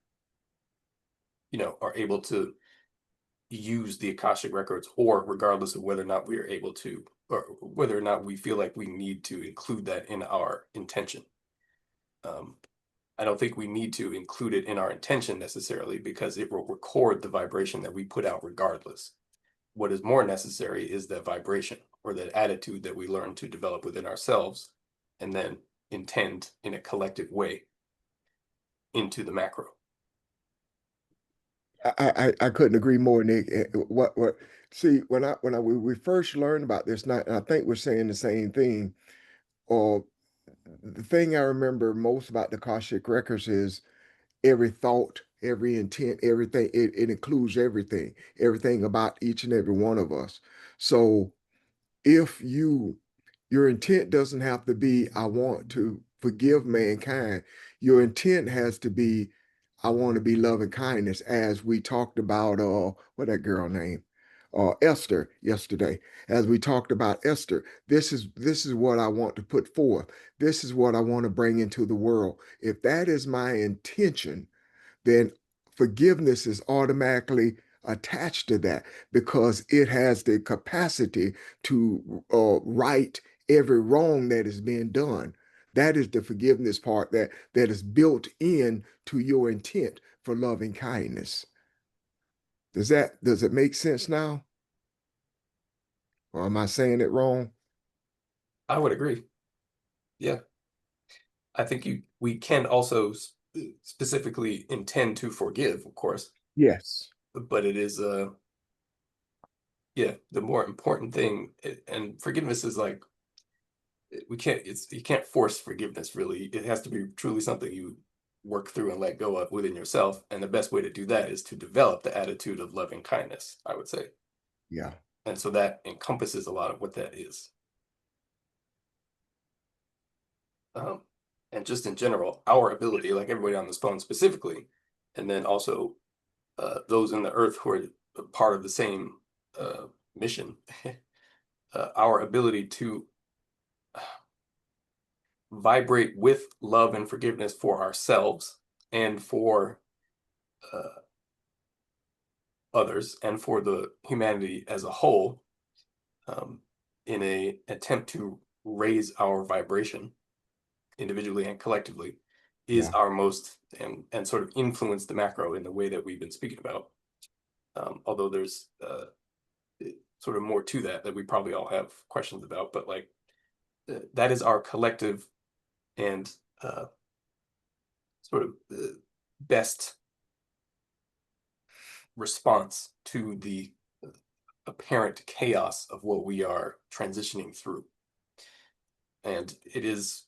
Speaker 7: are able to use the Akashic records, or regardless of whether or not we are able to, or whether or not we feel like we need to include that in our intention. I don't think we need to include it in our intention necessarily, because it will record the vibration that we put out regardless. What is more necessary is that vibration or that attitude that we learn to develop within ourselves and then intend in a collective way into the macro.
Speaker 1: I couldn't agree more, Nick. What see, when we first learned about this, not I think we're saying the same thing. Or the thing I remember most about the Akashic records is every thought, every intent, everything. It includes everything about each and every one of us. So if your intent doesn't have to be, I want to forgive mankind. Your intent has to be, I want to be loving kindness, as we talked about what that girl name? Esther yesterday. As we talked about Esther, this is what I want to put forth. This is what I want to bring into the world. If that is my intention, then forgiveness is automatically attached to that, because it has the capacity to right every wrong that is being done. That is the forgiveness part that is built in to your intent for loving kindness. Does it make sense now? Or am I saying it wrong?
Speaker 7: I would agree. Yeah. I think we can also specifically intend to forgive, of course,
Speaker 1: Yes.
Speaker 7: but it is yeah, the more important thing, and forgiveness is like, you can't force forgiveness really. It has to be truly something you work through and let go of within yourself. And the best way to do that is to develop the attitude of loving kindness, I would say.
Speaker 1: Yeah.
Speaker 7: And so that encompasses a lot of what that is. And just in general, our ability, like everybody on this phone specifically, and then also those in the earth who are part of the same mission, our ability to vibrate with love and forgiveness for ourselves and for others and for the humanity as a whole, in a attempt to raise our vibration individually and collectively, is
Speaker 1: Yeah.
Speaker 7: our most, and sort of influence the macro in the way that we've been speaking about. Although there's sort of more to that we probably all have questions about, but like that is our collective and sort of best response to the apparent chaos of what we are transitioning through. And it is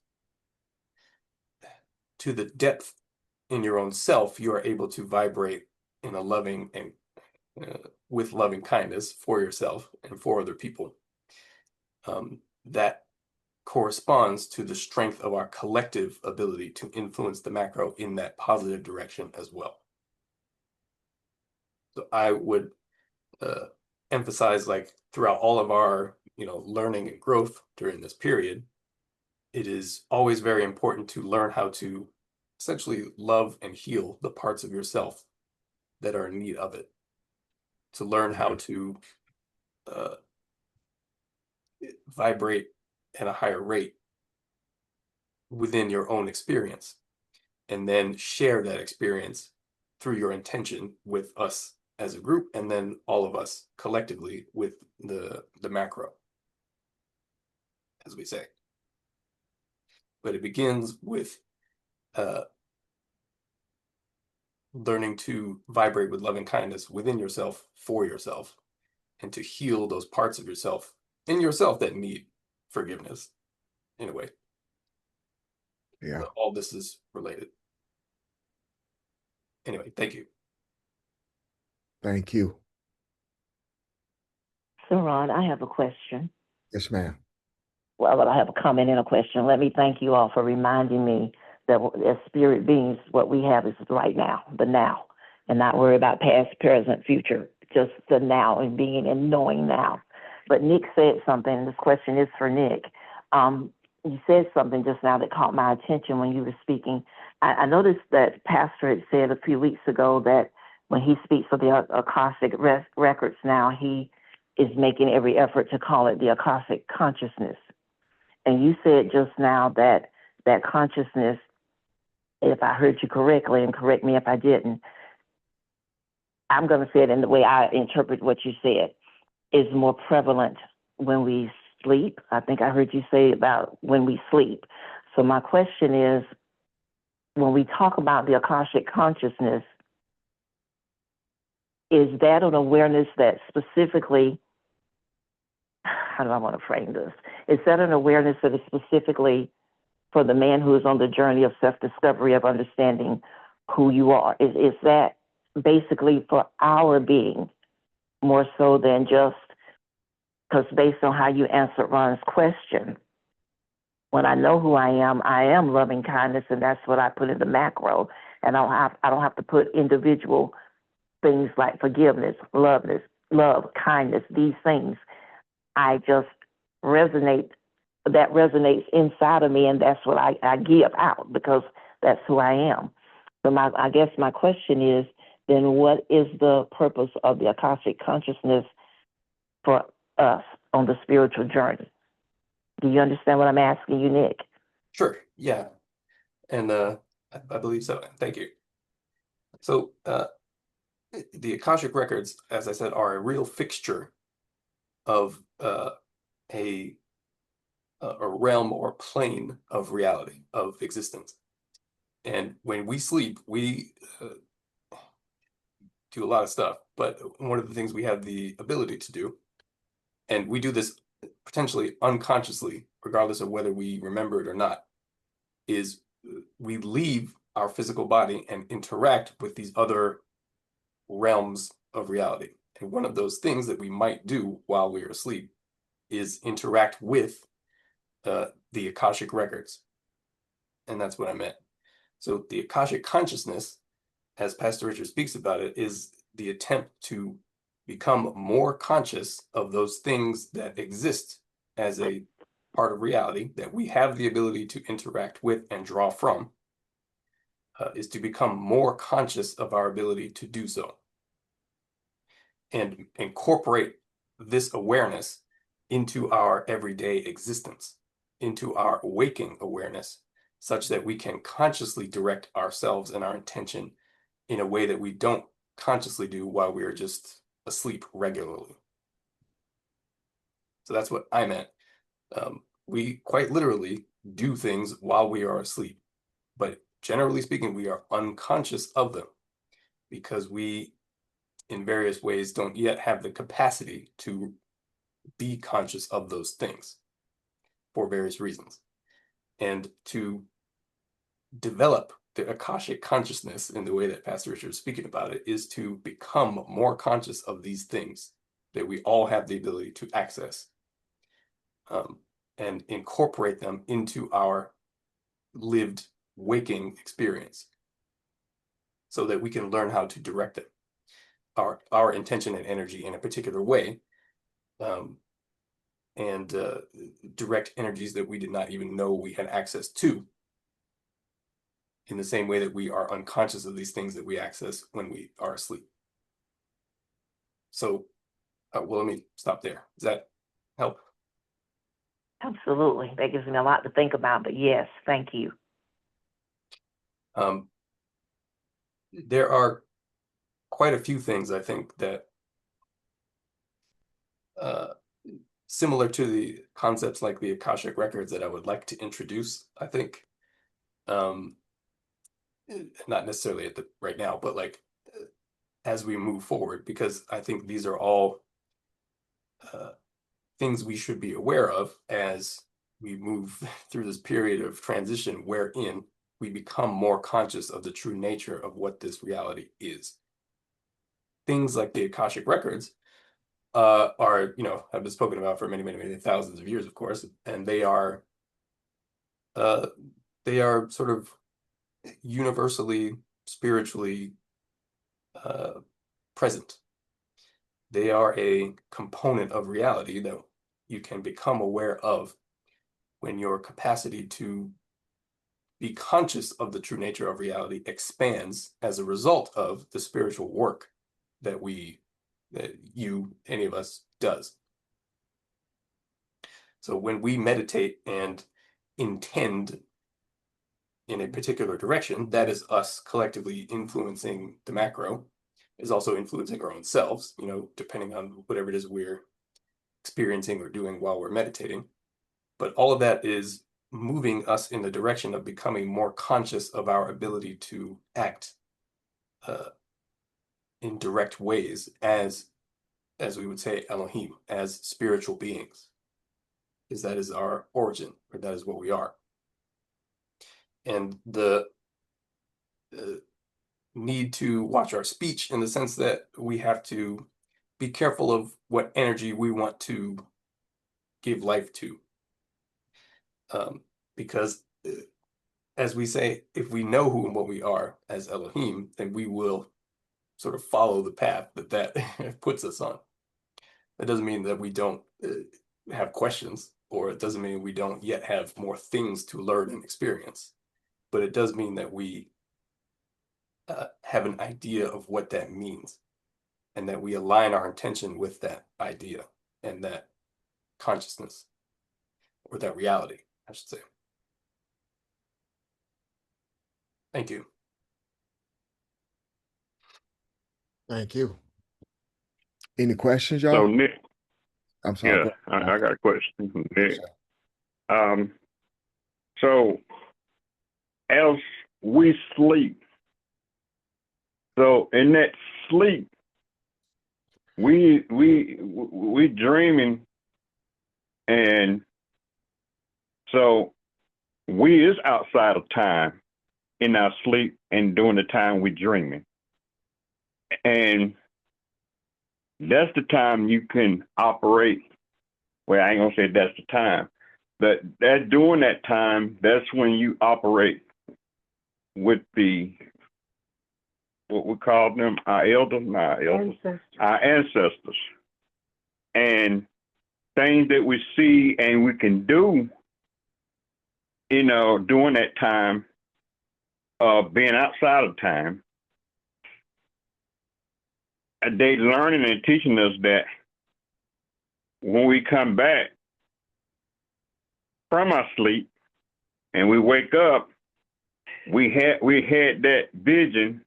Speaker 7: to the depth in your own self, you are able to vibrate in a loving and with loving kindness for yourself and for other people. That corresponds to the strength of our collective ability to influence the macro in that positive direction as well. So I would emphasize, like throughout all of our learning and growth during this period, it is always very important to learn how to essentially love and heal the parts of yourself that are in need of it, to learn how to vibrate at a higher rate within your own experience, and then share that experience through your intention with us as a group, and then all of us collectively with the macro, as we say. But it begins with learning to vibrate with loving kindness within yourself, for yourself, and to heal those parts of yourself in yourself that need forgiveness in a way.
Speaker 1: Yeah.
Speaker 7: But all this is related. Anyway, thank you.
Speaker 1: Thank you.
Speaker 3: So, Ron, I have a question.
Speaker 1: Yes, ma'am.
Speaker 3: Well, I have a comment and a question. Let me thank you all for reminding me that as spirit beings, what we have is right now, the now, and not worry about past, present, future, just the now and being and knowing now. But Nick said something, this question is for Nick. You said something just now that caught my attention when you were speaking. I noticed that Pastor had said a few weeks ago that when he speaks of the Akashic records now, he is making every effort to call it the Akashic consciousness. And you said just now that that consciousness, if I heard you correctly, and correct me if I didn't, I'm going to say it in the way I interpret what you said, is more prevalent when we sleep. I think I heard you say about when we sleep. So my question is, when we talk about the Akashic consciousness, is that an awareness that specifically, how do I want to frame this? Is that an awareness that is specifically for the man who is on the journey of self-discovery, of understanding who you are? Is that basically for our being more so than just, because based on how you answered Ron's question, when I know who I am loving kindness, and that's what I put in the macro. And I don't have to put individual things like forgiveness, love, kindness, these things. I just that resonates inside of me, and that's what I give out because that's who I am. So I guess my question is, then what is the purpose of the Akashic consciousness for us on the spiritual journey? Do you understand what I'm asking you, Nick?
Speaker 7: Sure. Yeah. And I believe so. Thank you. So the Akashic records, as I said, are a real fixture of a realm or plane of reality, of existence. And when we sleep, we do a lot of stuff. But one of the things we have the ability to do, and we do this potentially unconsciously, regardless of whether we remember it or not, is we leave our physical body and interact with these other realms of reality. And one of those things that we might do while we are asleep is interact with the Akashic records. And that's what I meant. So the Akashic consciousness, as Pastor Richard speaks about it, is the attempt to become more conscious of those things that exist as a part of reality that we have the ability to interact with and draw from, is to become more conscious of our ability to do so and incorporate this awareness into our everyday existence, into our waking awareness, such that we can consciously direct ourselves and our intention in a way that we don't consciously do while we are just asleep regularly. So that's what I meant. We quite literally do things while we are asleep, but generally speaking, we are unconscious of them because we, in various ways, don't yet have the capacity to be conscious of those things for various reasons. And to develop the Akashic consciousness in the way that Pastor Richard is speaking about it is to become more conscious of these things that we all have the ability to access, and incorporate them into our lived waking experience so that we can learn how to direct it, our intention and energy in a particular way, and direct energies that we did not even know we had access to, in the same way that we are unconscious of these things that we access when we are asleep. So, well, let me stop there. Does that help?
Speaker 3: Absolutely. That gives me a lot to think about, but yes, thank you.
Speaker 7: There are quite a few things, I think, that similar to the concepts like the Akashic records that I would like to introduce, I think. Not necessarily right now, but like as we move forward, because I think these are all things we should be aware of as we move through this period of transition wherein we become more conscious of the true nature of what this reality is. Things like the Akashic records are, have been spoken about for many, many, many thousands of years, of course, and they are sort of universally, spiritually present. They are a component of reality that you can become aware of when your capacity to be conscious of the true nature of reality expands as a result of the spiritual work that any of us does. So when we meditate and intend in a particular direction, that is us collectively influencing the macro, is also influencing our own selves, depending on whatever it is we're experiencing or doing while we're meditating. But all of that is moving us in the direction of becoming more conscious of our ability to act in direct ways as we would say, Elohim, as spiritual beings, because that is our origin, or that is what we are. And need to watch our speech in the sense that we have to be careful of what energy we want to give life to. Because as we say, if we know who and what we are as Elohim, then we will sort of follow the path that puts us on. That doesn't mean that we don't have questions, or it doesn't mean we don't yet have more things to learn and experience, but it does mean that we have an idea of what that means, and that we align our intention with that idea and that consciousness, or that reality, I should say. Thank you.
Speaker 1: Thank you. Any questions,
Speaker 8: So
Speaker 1: y'all?
Speaker 8: Nick,
Speaker 1: I'm sorry.
Speaker 8: yeah,
Speaker 1: go ahead.
Speaker 8: I got a question from Nick.
Speaker 1: Sure.
Speaker 8: So as we sleep, so in that sleep, we dreaming, and so we is outside of time in our sleep and during the time we dreaming, and that's the time you can operate. Well, I ain't gonna say that's the time, but that during that time, that's when you operate with the, what we call them, our ancestors, and things that we see and we can do, you know, during that time of being outside of time. They learning and teaching us that when we come back from our sleep and we wake up, we had that vision,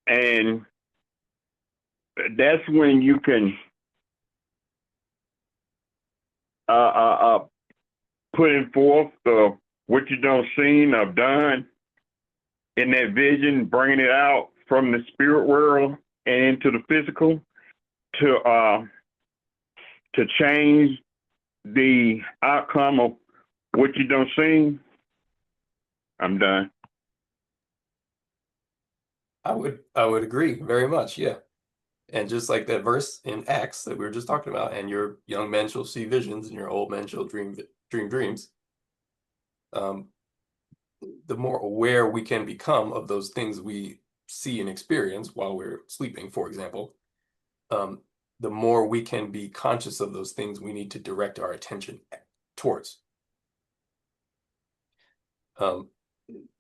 Speaker 8: and that's when you can putting forth what you done seen or done in that vision, bringing it out from the spirit world and into the physical to change the outcome of what you done seen. I'm done.
Speaker 7: I would agree very much, yeah. And just like that verse in Acts that we were just talking about, and your young men shall see visions, and your old men shall dream dreams. The more aware we can become of those things we see and experience while we're sleeping, for example, the more we can be conscious of those things we need to direct our attention towards.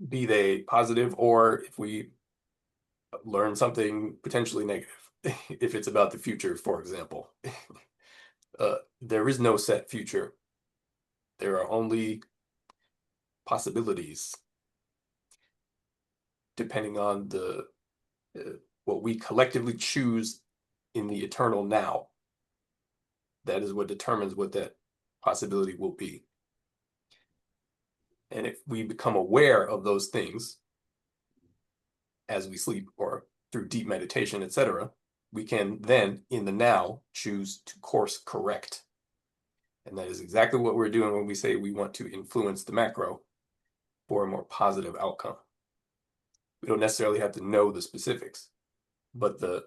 Speaker 7: Be they positive, or if we learn something potentially negative, if it's about the future, for example. There is no set future. There are only possibilities depending on the what we collectively choose in the eternal now. That is what determines what that possibility will be. And if we become aware of those things as we sleep or through deep meditation, etc., we can then, in the now, choose to course correct. And that is exactly what we're doing when we say we want to influence the macro for a more positive outcome. We don't necessarily have to know the specifics, but the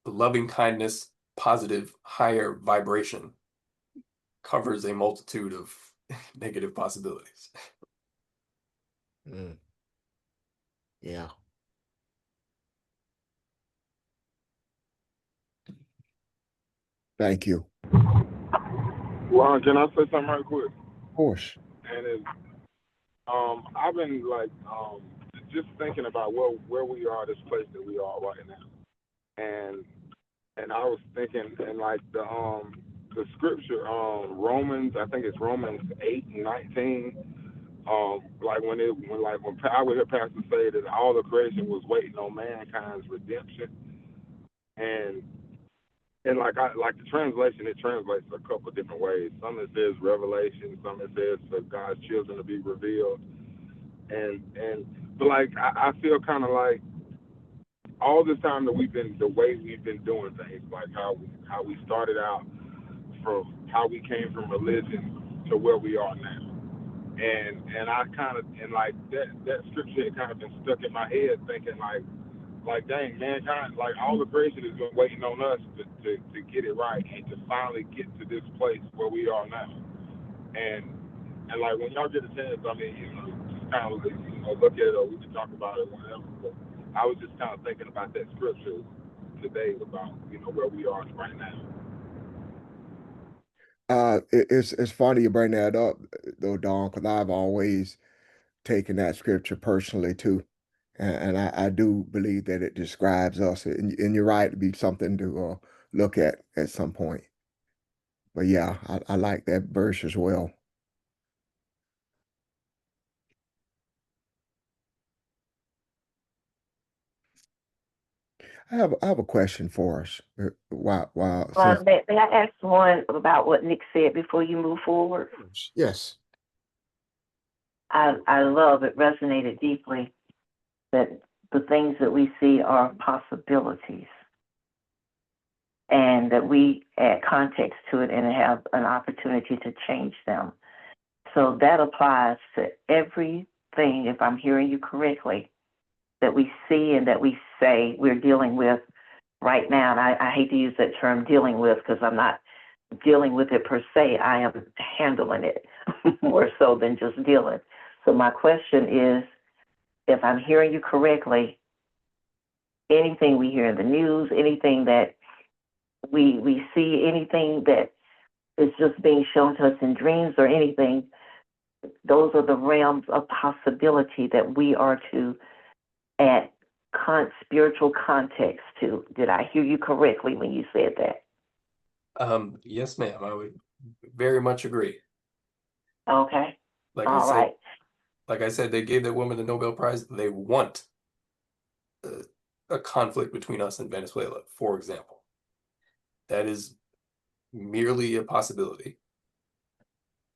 Speaker 7: loving kindness, positive, higher vibration covers a multitude of negative possibilities.
Speaker 1: Yeah. Thank you.
Speaker 9: Ron, can I say something right quick?
Speaker 1: Of course.
Speaker 9: And it's, I've been like just thinking about where we are, this place that we are right now, and I was thinking, and like the scripture, Romans, I think it's Romans 8:19. Like when I would hear Pastor say that all the creation was waiting on mankind's redemption, and like the translation, it translates a couple of different ways. Some it says revelation, some it says for God's children to be revealed, but like I feel kind of like all this time that the way we've been doing things, like how we started out, from how we came from religion to where we are now. And I kind of, and like that scripture had kind of been stuck in my head, thinking like dang, mankind, like all the creation has been waiting on us to get it right and to finally get to this place where we are now. And like when y'all get a chance, I mean, just kind of look at it, or we can talk about it whenever. But I was just kind of thinking about that scripture today about where we are right now.
Speaker 1: It's funny you bring that up though, Don, because I've always taken that scripture personally too. And I do believe that it describes us, and you're right, it'd be something to look at some point. But yeah, I like that verse as well. I have a question for us. Since
Speaker 3: May I ask one about what Nick said before you move forward?
Speaker 1: yes,
Speaker 3: I love it, resonated deeply that the things that we see are possibilities and that we add context to it and have an opportunity to change them. So that applies to everything, if I'm hearing you correctly, that we see and that we say we're dealing with right now. And I hate to use that term dealing with because I'm not dealing with it per se. I am handling it more so than just dealing. So my question is, if I'm hearing you correctly, anything we hear in the news, anything that we see, anything that is just being shown to us in dreams or anything, those are the realms of possibility that we are to add spiritual context to. Did I hear you correctly when you said that?
Speaker 7: Yes, ma'am. I would very much agree.
Speaker 3: Okay.
Speaker 7: Like
Speaker 3: All right.
Speaker 7: Like I said, they gave that woman the Nobel Prize. They want a conflict between us and Venezuela, for example. That is merely a possibility.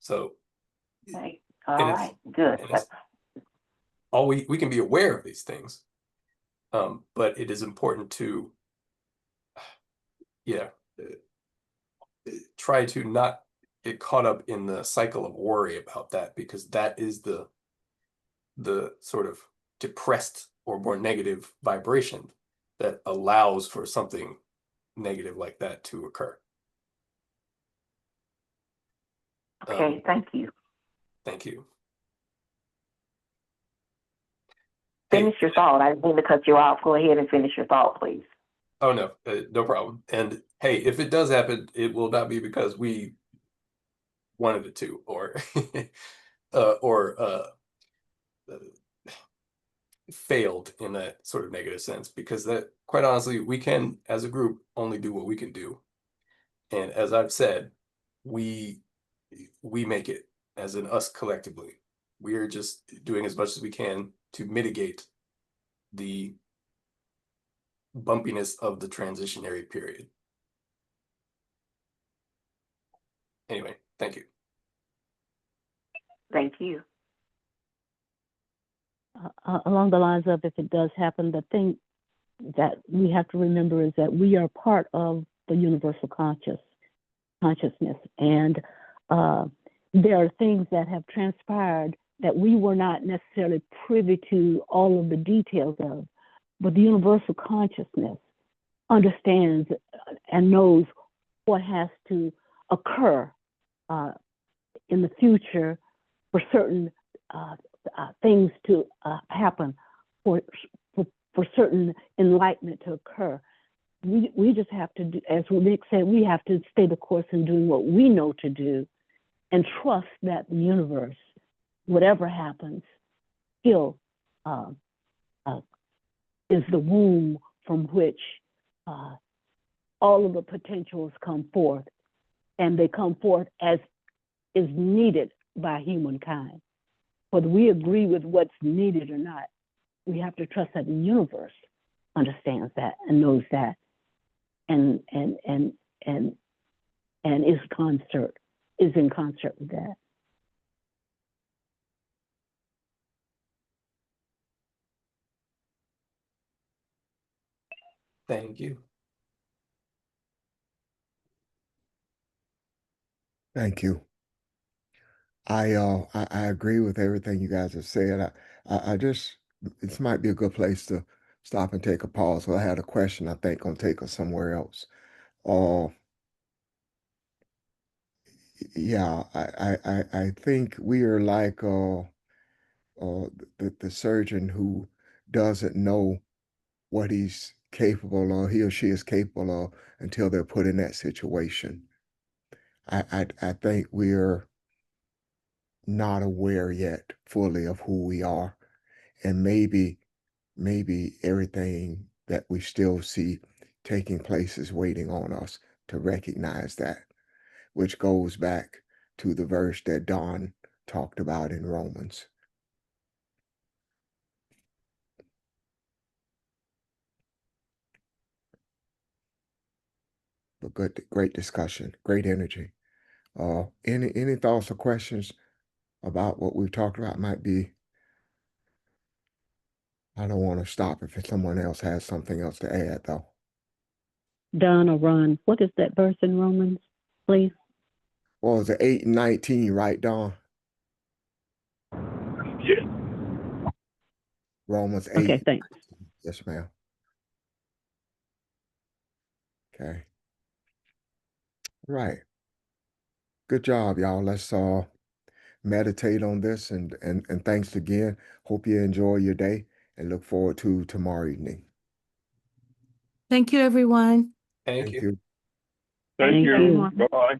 Speaker 7: So,
Speaker 3: Okay. All right. Good.
Speaker 7: We can be aware of these things, but it is important to, try to not get caught up in the cycle of worry about that, because that is the sort of depressed or more negative vibration that allows for something negative like that to occur.
Speaker 3: Okay, thank you.
Speaker 7: Thank you.
Speaker 3: Finish your thought. I didn't mean to cut you off. Go ahead and finish your thought, please.
Speaker 7: Oh, no, no problem. And hey, if it does happen, it will not be because we wanted it to, or failed in that sort of negative sense, because that, quite honestly, we can, as a group, only do what we can do. And as I've said, we make it, as in us collectively. We are just doing as much as we can to mitigate the bumpiness of the transitionary period. Anyway, thank you.
Speaker 3: Thank you.
Speaker 5: Along the lines of, if it does happen, the thing that we have to remember is that we are part of the universal consciousness, and there are things that have transpired that we were not necessarily privy to all of the details of, but the universal consciousness understands and knows what has to occur in the future for certain things to happen, for certain enlightenment to occur. We just have to do, as Nick said, we have to stay the course in doing what we know to do and trust that the universe, whatever happens, still is the womb from which all of the potentials come forth, and they come forth as is needed by humankind. Whether we agree with what's needed or not, we have to trust that the universe understands that and knows that, and is in concert with that.
Speaker 7: Thank you.
Speaker 1: Thank you. I agree with everything you guys have said. I just this might be a good place to stop and take a pause. So I had a question I think gonna take us somewhere else. Uh yeah, I think we are like the surgeon who doesn't know what he's capable of, he or she is capable of until they're put in that situation. I think we're not aware yet fully of who we are, and maybe everything that we still see taking place is waiting on us to recognize that, which goes back to the verse that Don talked about in Romans. But great discussion, great energy. Any thoughts or questions about what we've talked about? Might be, I don't want to stop if someone else has something else to add, though.
Speaker 5: Don or Ron, what is that verse in Romans, please?
Speaker 1: Well, it's 8:19, right, Don?
Speaker 8: Yeah.
Speaker 1: Romans 8.
Speaker 5: Okay, thanks.
Speaker 1: Yes, ma'am. Okay. Right. Good job, y'all. Let's meditate on this and thanks again. Hope you enjoy your day and look forward to tomorrow evening.
Speaker 4: Thank you, everyone.
Speaker 7: Thank
Speaker 1: Thank
Speaker 7: you.
Speaker 1: you.
Speaker 8: Thank
Speaker 5: Thank
Speaker 8: you.
Speaker 5: you.
Speaker 8: Bye.